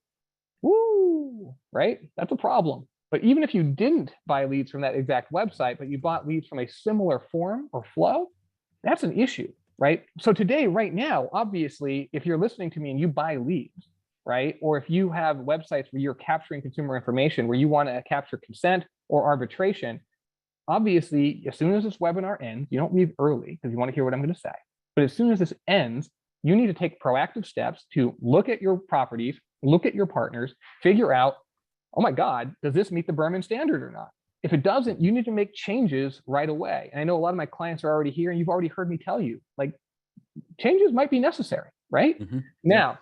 woo, right? That's a problem. But even if you didn't buy leads from that exact website, but you bought leads from a similar form or flow, that's an issue, right? So today, right now, obviously, if you're listening to me and you buy leads, right? Or if you have websites where you're capturing consumer information, where you want to capture consent or arbitration, obviously, as soon as this webinar ends, you don't leave early because you want to hear what I'm going to say. But as soon as this ends, you need to take proactive steps to look at your properties, look at your partners, figure out, oh my God, does this meet the Berman standard or not? If it doesn't, you need to make changes right away. And I know a lot of my clients are already here, and you've already heard me tell you, like, changes might be necessary, right? Mm-hmm. Now,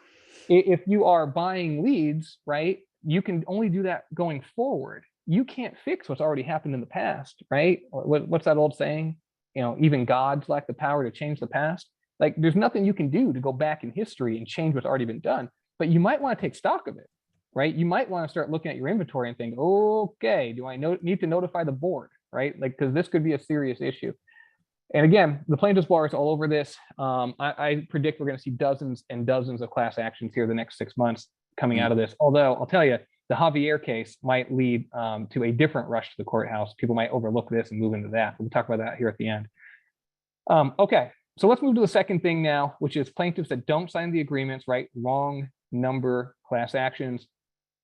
if you are buying leads, right, you can only do that going forward. You can't fix what's already happened in the past, right? What's that old saying? Even gods lack the power to change the past. Like, there's nothing you can do to go back in history and change what's already been done, but you might want to take stock of it, right? You might want to start looking at your inventory and think, okay, do I need to notify the board, right? Like, because this could be a serious issue. And again, the plaintiffs' bar is all over this. I predict we're going to see dozens and dozens of class actions here the next 6 months coming out of this. Although I'll tell you, the Javier case might lead to a different rush to the courthouse. People might overlook this and move into that. We'll talk about that here at the end. Okay, so let's move to the second thing now, which is plaintiffs that don't sign the agreements, right? Wrong number class actions.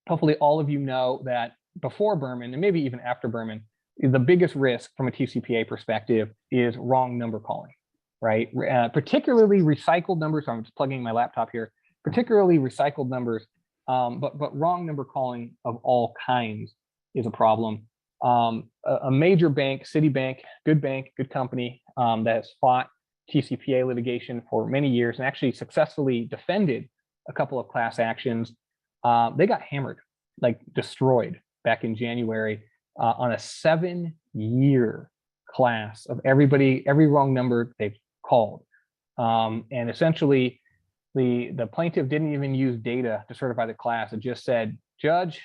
Hopefully all of you know that before Berman, and maybe even after Berman, the biggest risk from a TCPA perspective is wrong number calling, right? Particularly recycled numbers. So I'm just plugging my laptop here. Particularly recycled numbers, but wrong number calling of all kinds is a problem. A major bank, Citibank, good company, that has fought TCPA litigation for many years and actually successfully defended a couple of class actions. They got hammered, like destroyed back in January. On a 7-year class of every wrong number they've called. And essentially, the plaintiff didn't even use data to certify the class. It just said, Judge,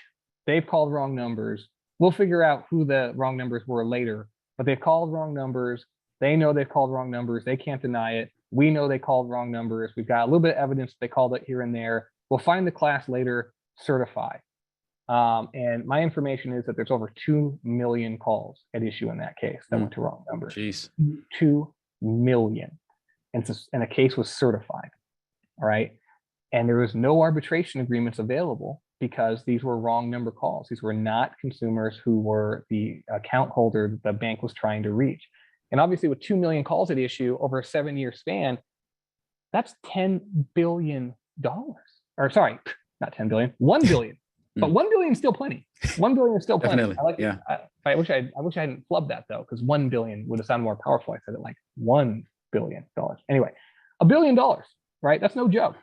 they've called wrong numbers. We'll figure out who the wrong numbers were later, but they've called wrong numbers. They know they've called wrong numbers. They can't deny it. We know they called wrong numbers. We've got a little bit of evidence they called it here and there. We'll find the class later, certify. And my information is that there's over 2 million calls at issue in that case that went to wrong numbers. Jeez. 2 million. And the case was certified. All right. And there was no arbitration agreements available because these were wrong number calls. These were not consumers who were the account holder that the bank was trying to reach. And obviously, with 2 million calls at issue over a 7-year span, that's $10 billion. Or sorry, not 10 billion, 1 billion. But 1 billion is still plenty. 1 billion is still plenty. Definitely. I wish I hadn't flubbed that though, because 1 billion would have sounded more powerful. I said it like $1 billion. Anyway, $1 billion, right? That's no joke.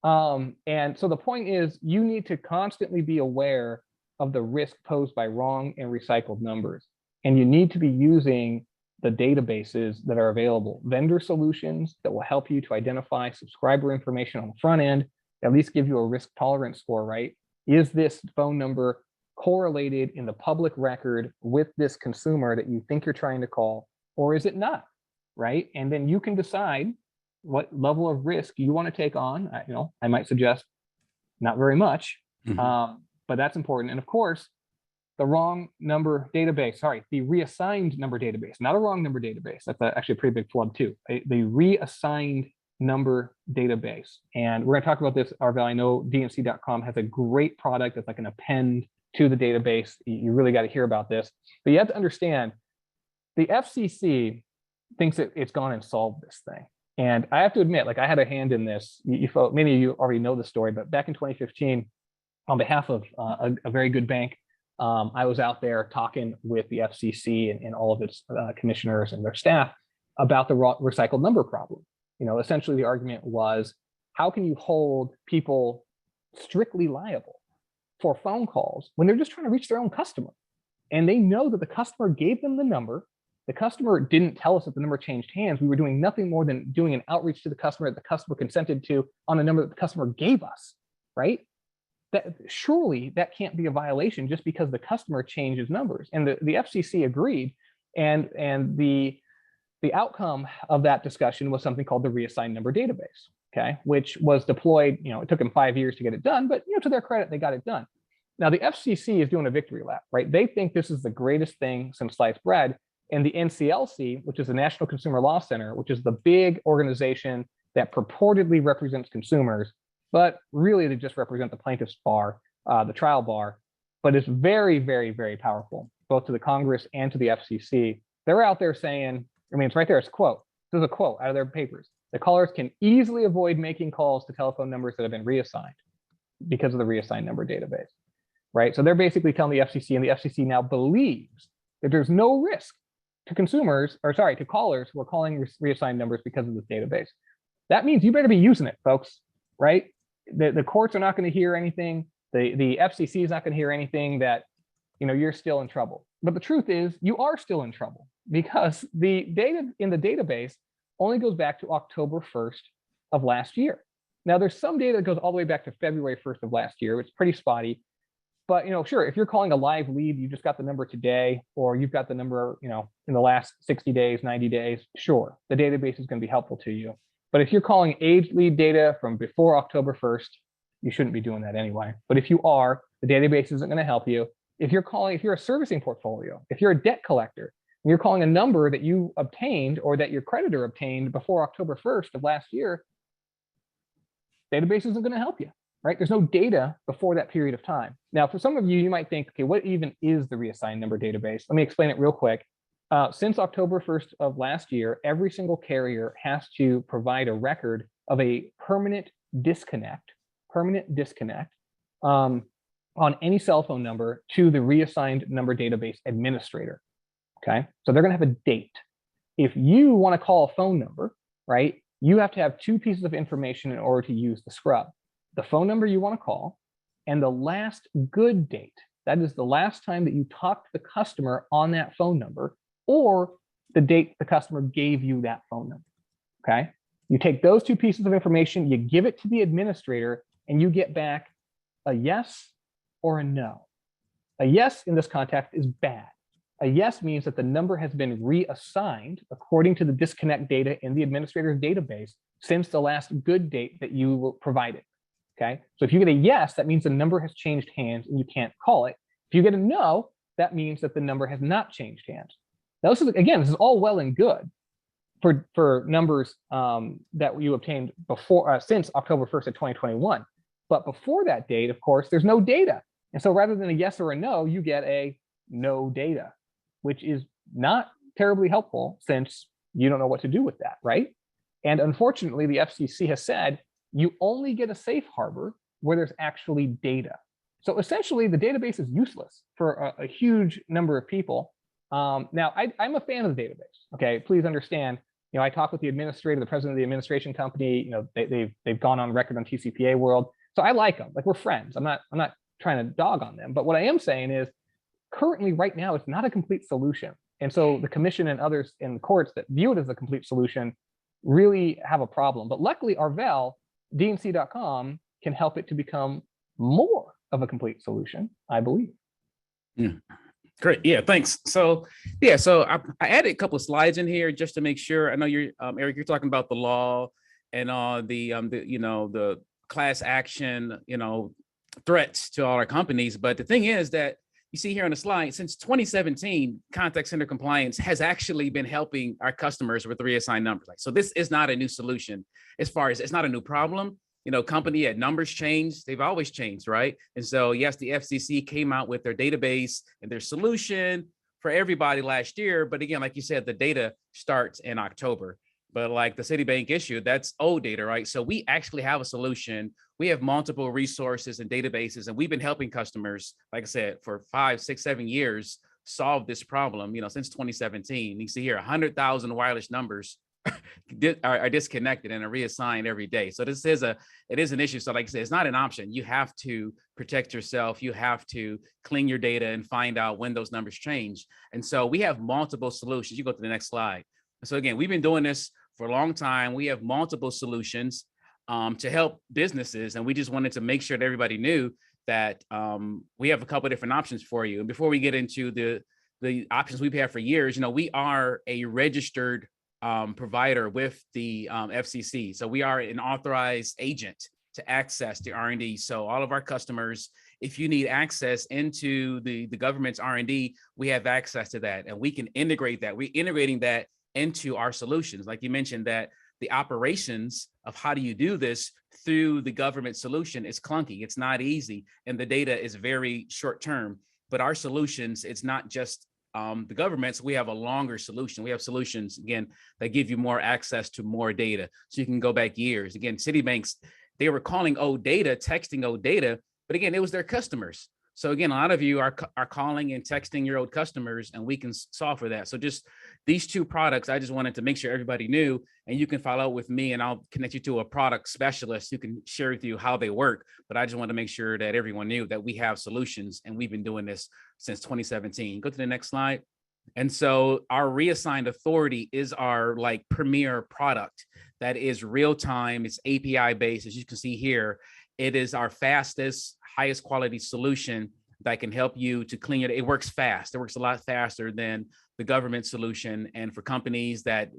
And so the point is, you need to constantly be aware of the risk posed by wrong and recycled numbers, and you need to be using the databases that are available, vendor solutions that will help you to identify subscriber information on the front end, at least give you a risk tolerance score, right? Is this phone number correlated in the public record with this consumer that you think you're trying to call, or is it not, right? And then you can decide what level of risk you want to take on. I might suggest not very much, but that's important. And of course, the wrong number database, the reassigned number database, not a wrong number database. That's actually a pretty big flub too. The reassigned number database. And we're going to talk about this, Arvel. I know DNC.com has a great product that's like an append to the database. You really got to hear about this. But you have to understand, the FCC thinks that it's gone and solved this thing. And I have to admit, like, I had a hand in this. Many of you already know the story, but back in 2015, on behalf of a very good bank, I was out there talking with the FCC and all of its commissioners and their staff about the recycled number problem. You know, essentially the argument was, how can you hold people strictly liable for phone calls when they're just trying to reach their own customer? And they know that the customer gave them the number. The customer didn't tell us that the number changed hands. We were doing nothing more than doing an outreach to the customer that the customer consented to on a number that the customer gave us, right? That surely that can't be a violation just because the customer changes numbers. And the FCC agreed, and the outcome of that discussion was something called the reassigned number database, okay, which was deployed. You know, it took them 5 years to get it done, but, you know, to their credit, they got it done. Now the FCC is doing a victory lap, right? They think this is the greatest thing since sliced bread. And the NCLC, which is the National Consumer Law Center, which is the big organization that purportedly represents consumers, but really they just represent the plaintiff's bar, the trial bar, but it's very, very, very powerful, both to the Congress and to the FCC. They're out there saying, I mean, it's right there, it's a quote. This is a quote out of their papers. The callers can easily avoid making calls to telephone numbers that have been reassigned because of the reassigned number database, right? So they're basically telling the FCC, and the FCC now believes that there's no risk to consumers, or sorry, to callers who are calling reassigned numbers because of this database. That means you better be using it, folks, right? The courts are not going to hear anything. The FCC is not going to hear anything that, you know, you're still in trouble. But the truth is, you are still in trouble, because the data in the database only goes back to October 1st of last year. Now, there's some data that goes all the way back to February 1st of last year. It's pretty spotty. But, you know, sure, if you're calling a live lead, you just got the number today, or you've got the number, you know, in the last 60 days, 90 days, sure, the database is going to be helpful to you. But if you're calling aged lead data from before October 1st, you shouldn't be doing that anyway. But if you are, the database isn't going to help you. If you're a servicing portfolio, if you're a debt collector, and you're calling a number that you obtained or that your creditor obtained before October 1st of last year, database isn't going to help you, right? There's no data before that period of time. Now, for some of you, you might think, okay, what even is the reassigned number database? Let me explain it real quick. Since October 1st of last year, every single carrier has to provide a record of a permanent disconnect on any cell phone number to the reassigned number database administrator. Okay, so they're going to have a date. If you want to call a phone number, right, you have to have two pieces of information in order to use the scrub: the phone number you want to call and the last good date. That is the last time that you talked to the customer on that phone number, or the date the customer gave you that phone number. Okay, you take those two pieces of information, you give it to the administrator, and you get back a yes or a no. A yes in this context is bad. A yes means that the number has been reassigned according to the disconnect data in the administrator's database since the last good date that you provided. Okay, so if you get a yes, that means the number has changed hands and you can't call it. If you get a no, that means that the number has not changed hands. Now, this is all well and good for numbers that you obtained before since October 1st of 2021. But before that date, of course, there's no data. And so rather than a yes or a no, you get a no data, which is not terribly helpful since you don't know what to do with that, right? And unfortunately, the FCC has said you only get a safe harbor where there's actually data. So essentially, the database is useless for a huge number of people. Now, I'm a fan of the database. Okay, please understand. You know, I talk with the administrator, the president of the administration company. You know, they've gone on record on TCPA World, so I like them. Like, we're friends. I'm not trying to dog on them. But what I am saying is, currently, right now, it's not a complete solution. And so the commission and others in the courts that view it as a complete solution really have a problem. But luckily, Arvel, DNC.com, can help it to become more of a complete solution, I believe. Yeah. Great. Yeah, thanks. So, yeah, so I added a couple of slides in here just to make sure. I know you're, Eric, you're talking about the law and the class action, threats to all our companies. But the thing is that you see here on the slide, since 2017, contact center compliance has actually been helping our customers with reassigned numbers. So this is not a new solution as far as it's not a new problem. Company had numbers changed. They've always changed, right? And so, yes, the FCC came out with their database and their solution for everybody last year. But again, like you said, the data starts in October. But like the Citibank issue, that's old data, right? So we actually have a solution. We have multiple resources and databases, and we've been helping customers, like I said, for 5, 6, 7 years, solve this problem, since 2017. You see here, 100,000 wireless numbers are disconnected and are reassigned every day. So it is an issue. So like I said, it's not an option. You have to protect yourself. You have to clean your data and find out when those numbers change. And so we have multiple solutions. You go to the next slide. So again, we've been doing this for a long time. We have multiple solutions to help businesses. And we just wanted to make sure that everybody knew that we have a couple of different options for you. And before we get into the options we've had for years, we are a registered provider with the FCC. So we are an authorized agent to access the R&D. So all of our customers, if you need access into the government's R&D, we have access to that, and we can integrate that. We're integrating that into our solutions. Like you mentioned, that the operations of how do you do this through the government solution is clunky. It's not easy, and the data is very short term. But our solutions, it's not just the governments. We have a longer solution. We have solutions, again, that give you more access to more data. So you can go back years. Again, Citibanks, they were calling old data, texting old data, but again, it was their customers. So again, a lot of you are calling and texting your old customers, and we can solve for that. So just these two products, I just wanted to make sure everybody knew, and you can follow up with me and I'll connect you to a product specialist who can share with you how they work. But I just want to make sure that everyone knew that we have solutions, and we've been doing this since 2017. Go to the next slide. And so our reassigned authority is our premier product that is real time. It's API based. As you can see here, it is our fastest, highest quality solution that can help you to clean it. It works fast. It works a lot faster than the government solution. And for companies that,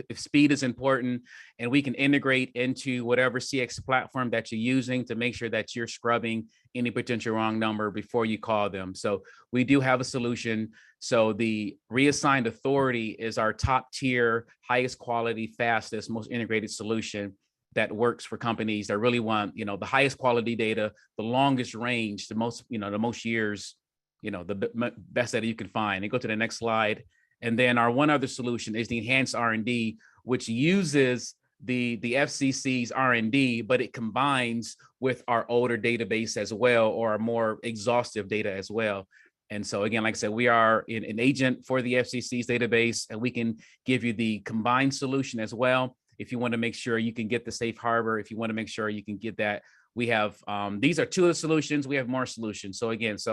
if speed is important, and we can integrate into whatever CX platform that you're using to make sure that you're scrubbing any potential wrong number before you call them. So we do have a solution. So the reassigned authority is our top tier, highest quality, fastest, most integrated solution that works for companies that really want, the highest quality data, the longest range, the most years, the best data you can find. And go to the next slide. And then our one other solution is the enhanced R&D, which uses the FCC's R&D, but it combines with our older database as well, or our more exhaustive data as well. And so again, like I said, we are an agent for the FCC's database, and we can give you the combined solution as well. If you want to make sure you can get the safe harbor, if you want to make sure you can get that, we have, these are two of the solutions. We have more solutions. So again, just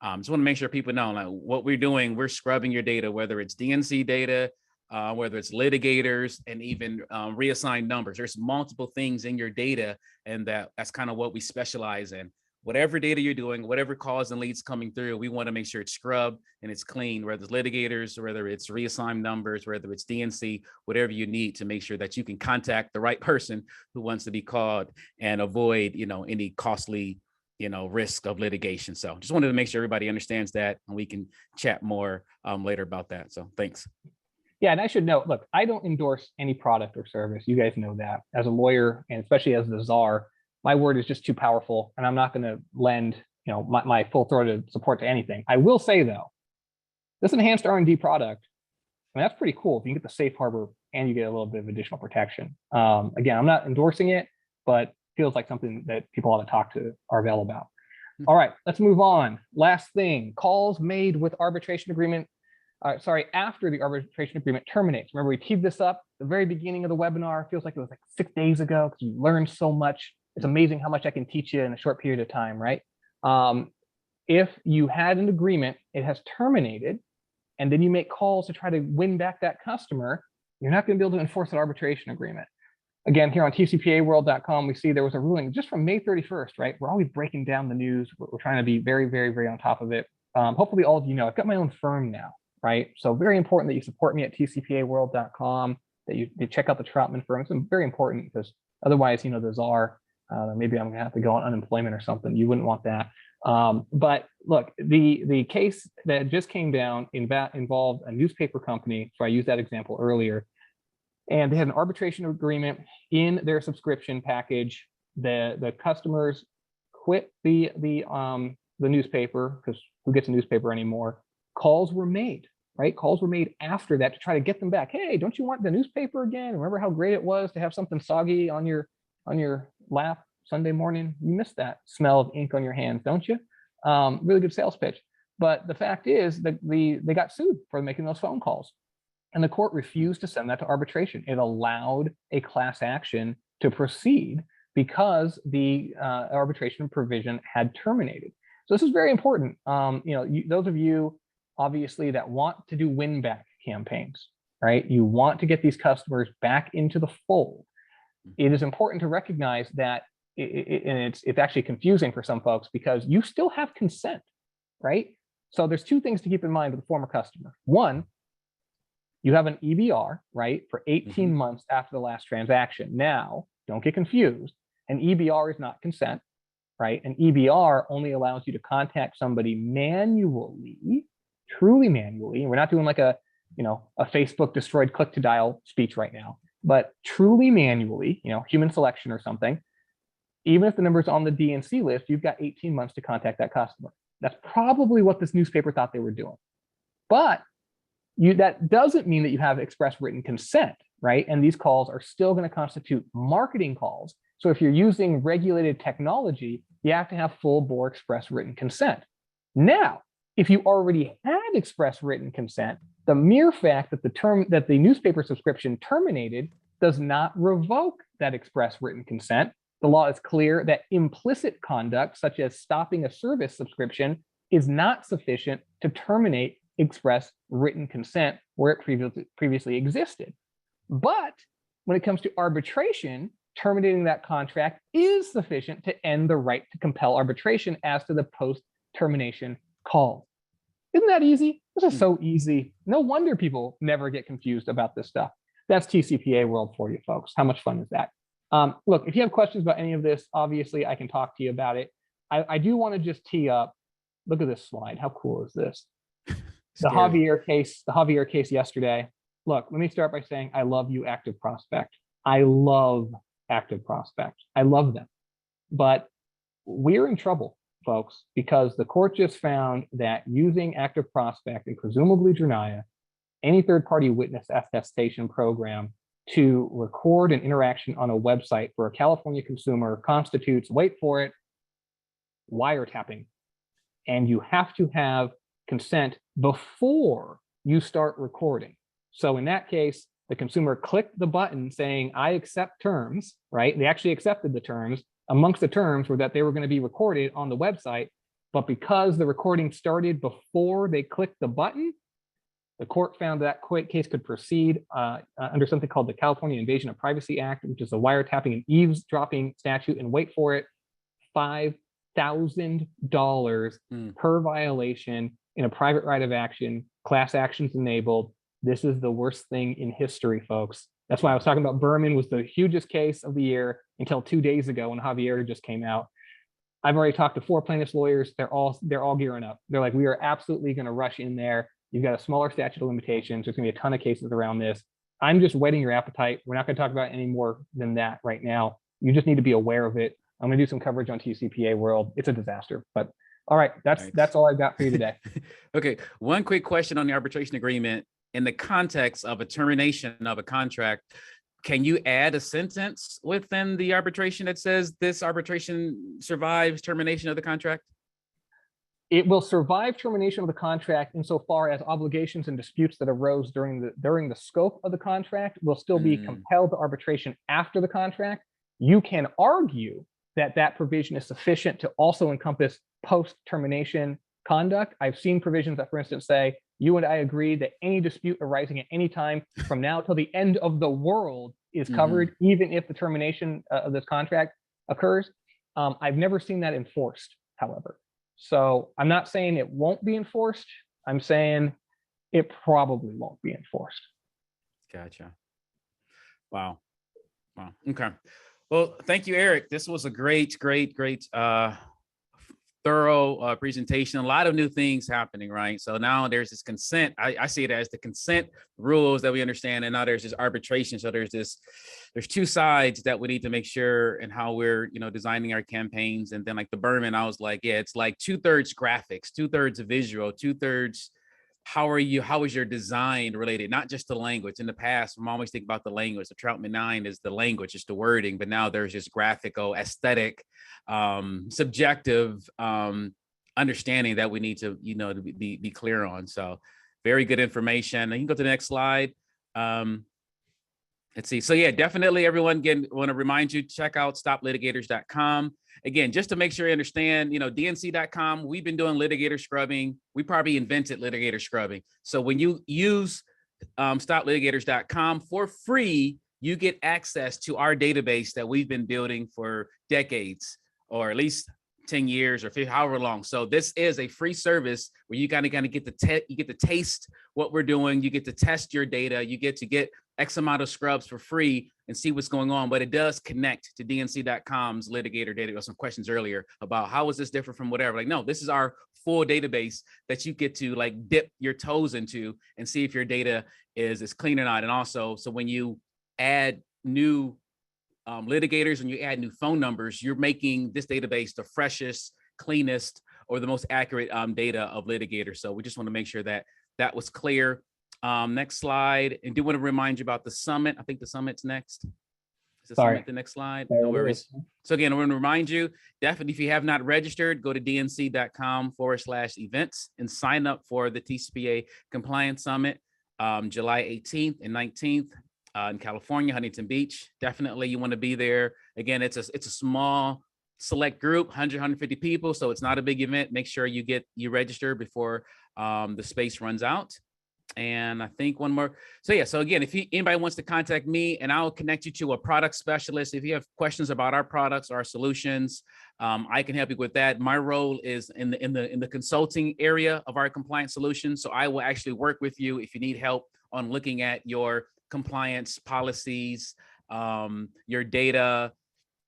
want to make sure people know what we're doing. We're scrubbing your data, whether it's DNC data, whether it's litigators, and even reassigned numbers. There's multiple things in your data, and that's kind of what we specialize in. Whatever data you're doing, whatever calls and leads coming through, we want to make sure it's scrubbed and it's clean, whether it's litigators, whether it's reassigned numbers, whether it's DNC, whatever you need to make sure that you can contact the right person who wants to be called and avoid, any costly, risk of litigation. So just wanted to make sure everybody understands that, and we can chat more later about that. So thanks. Yeah, and I should note, look, I don't endorse any product or service. You guys know that. As a lawyer, and especially as the czar, my word is just too powerful, and I'm not going to lend, my full-throated support to anything. I will say though, this enhanced R&D product, that's pretty cool. If you can get the safe harbor and you get a little bit of additional protection. Again, I'm not endorsing it, but feels like something that people ought to talk to Arvell about. All right, let's move on. Last thing: calls made with arbitration agreement. After the arbitration agreement terminates. Remember, we teed this up at the very beginning of the webinar. It feels like it was 6 days ago, because you learned so much. It's amazing how much I can teach you in a short period of time, right? If you had an agreement, it has terminated, and then you make calls to try to win back that customer, you're not going to be able to enforce that arbitration agreement. Again, here on tcpaworld.com, we see there was a ruling just from May 31st, right? We're always breaking down the news. We're trying to be very, very, very on top of it. Hopefully all of you know, I've got my own firm now, right? So very important that you support me at tcpaworld.com, that you check out the Troutman firm. It's very important, because otherwise, the czar, maybe I'm gonna have to go on unemployment or something. You wouldn't want that. But look, the case that just came down involved a newspaper company. So I used that example earlier, and they had an arbitration agreement in their subscription package. The customers quit the newspaper, because who gets a newspaper anymore? Calls were made, right? Calls were made after that to try to get them back. Hey, don't you want the newspaper again? Remember how great it was to have something soggy on your lap Sunday morning? You missed that smell of ink on your hands, don't you? Really good sales pitch. But the fact is that they got sued for making those phone calls. And the court refused to send that to arbitration. It allowed a class action to proceed because the arbitration provision had terminated. So this is very important. Those of you obviously that want to do win back campaigns, right? You want to get these customers back into the fold. It is important to recognize that, and it's actually confusing for some folks because you still have consent, right? So there's two things to keep in mind with a former customer. One, you have an EBR, right, for 18 months after the last transaction. Now, don't get confused. An EBR is not consent, right? An EBR only allows you to contact somebody manually, truly manually. And we're not doing like a Facebook destroyed click to dial speech right now, but truly manually, human selection or something. Even if the number is on the DNC list, you've got 18 months to contact that customer. That's probably what this newspaper thought they were doing. But that doesn't mean that you have express written consent, right? And these calls are still going to constitute marketing calls. So if you're using regulated technology, you have to have full bore express written consent. Now, if you already had express written consent, the mere fact that the newspaper subscription terminated does not revoke that express written consent. The law is clear that implicit conduct, such as stopping a service subscription, is not sufficient to terminate express written consent where it previously existed. But when it comes to arbitration, terminating that contract is sufficient to end the right to compel arbitration as to the post-termination call. Isn't that easy? This is so easy. No wonder people never get confused about this stuff. That's TCPA world for you folks. How much fun is that? Look, if you have questions about any of this, obviously I can talk to you about it. I do want to just tee up. Look at this slide. How cool is this? The Javier case yesterday. Look, let me start by saying I love you, Active Prospect. I love Active Prospect. I love them. But we're in trouble, folks, because the court just found that using Active Prospect and presumably Jernaya, any third-party witness attestation program to record an interaction on a website for a California consumer constitutes, wait for it, wiretapping. And you have to have consent before you start recording. So in that case, the consumer clicked the button saying, I accept terms, right? They actually accepted the terms. Amongst the terms were that they were going to be recorded on the website, but because the recording started before they clicked the button, the court found that case could proceed under something called the California Invasion of Privacy Act, which is a wiretapping and eavesdropping statute, and wait for it, $5,000 per violation in a private right of action, class actions enabled. This is the worst thing in history, folks. That's why I was talking about Berman was the hugest case of the year until 2 days ago when Javier just came out. I've already talked to 4 plaintiffs' lawyers. They're all gearing up. They're like, we are absolutely going to rush in there. You've got a smaller statute of limitations. There's going to be a ton of cases around this. I'm just whetting your appetite. We're not going to talk about any more than that right now. You just need to be aware of it. I'm going to do some coverage on TCPA World. It's a disaster, but all right, that's all I've got for you today. Okay, one quick question on the arbitration agreement. In the context of a termination of a contract, can you add a sentence within the arbitration that says this arbitration survives termination of the contract? It will survive termination of the contract insofar as obligations and disputes that arose during the scope of the contract will still be compelled to arbitration after the contract. You can argue that that provision is sufficient to also encompass post-termination conduct. I've seen provisions that, for instance, say, you and I agree that any dispute arising at any time from now till the end of the world is covered, even if the termination of this contract occurs. I've never seen that enforced, however. So I'm not saying it won't be enforced. I'm saying it probably won't be enforced. Gotcha. Wow. Okay. Well, thank you, Eric. This was a great thorough presentation, a lot of new things happening, right? So now there's this consent. I see it as the consent rules that we understand, and now there's this arbitration. So there's two sides that we need to make sure and how we're, designing our campaigns. And then like the Berman, I was like, yeah, it's like 2/3 graphics, 2/3 visual, 2/3 how is your design related, not just the language. In the past, I'm always thinking about the language. The Troutman 9 is the language, it's the wording, but now there's just graphical, aesthetic, subjective understanding that we need to, to be clear on. So very good information. You can go to the next slide. Let's see. So yeah, definitely everyone, again, want to remind you, check out stoplitigators.com. Again, just to make sure you understand, DNC.com, we've been doing litigator scrubbing. We probably invented litigator scrubbing. So when you use stoplitigators.com for free, you get access to our database that we've been building for decades, or at least 10 years or however long. So this is a free service where you kind of get to taste what we're doing. You get to test your data. You get to get X amount of scrubs for free and see what's going on. But it does connect to DNC.com's litigator data. There were some questions earlier about how is this different from whatever. Like, no, this is our full database that you get to like dip your toes into and see if your data is clean or not. And also, so when you add new litigators and you add new phone numbers, you're making this database the freshest, cleanest, or the most accurate data of litigators. So we just want to make sure that that was clear. Next slide. And do want to remind you about the summit. I think the summit's next. Is the summit the next slide? No worries. So again, I want to remind you, definitely if you have not registered, go to dnc.com/events and sign up for the TCPA Compliance Summit, July 18th and 19th. In California, Huntington Beach. Definitely you want to be there. Again, it's a small select group, 150 people. So it's not a big event. Make sure you register before the space runs out. And I think one more. So yeah, so again, if anybody wants to contact me, and I'll connect you to a product specialist. If you have questions about our products, our solutions, I can help you with that. My role is in the consulting area of our compliance solutions. So I will actually work with you if you need help on looking at your compliance policies, your data,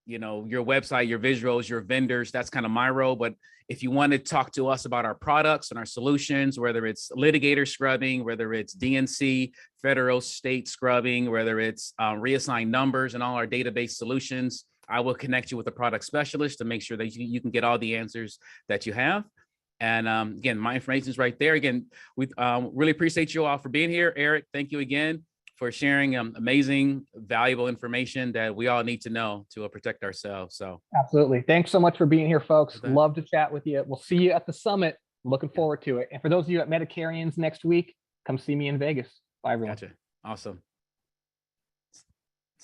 your website, your visuals, your vendors. That's kind of my role. But if you want to talk to us about our products and our solutions, whether it's litigator scrubbing, whether it's DNC, federal, state scrubbing, whether it's reassigned numbers and all our database solutions, I will connect you with a product specialist to make sure that you can get all the answers that you have. And again, my information is right there. Again, we really appreciate you all for being here. Eric, thank you again for sharing amazing, valuable information that we all need to know to protect ourselves. So absolutely. Thanks so much for being here, folks. Love to chat with you. We'll see you at the summit. Looking forward to it. And for those of you at Medicarians next week, come see me in Vegas. Bye, everyone. Gotcha. Awesome.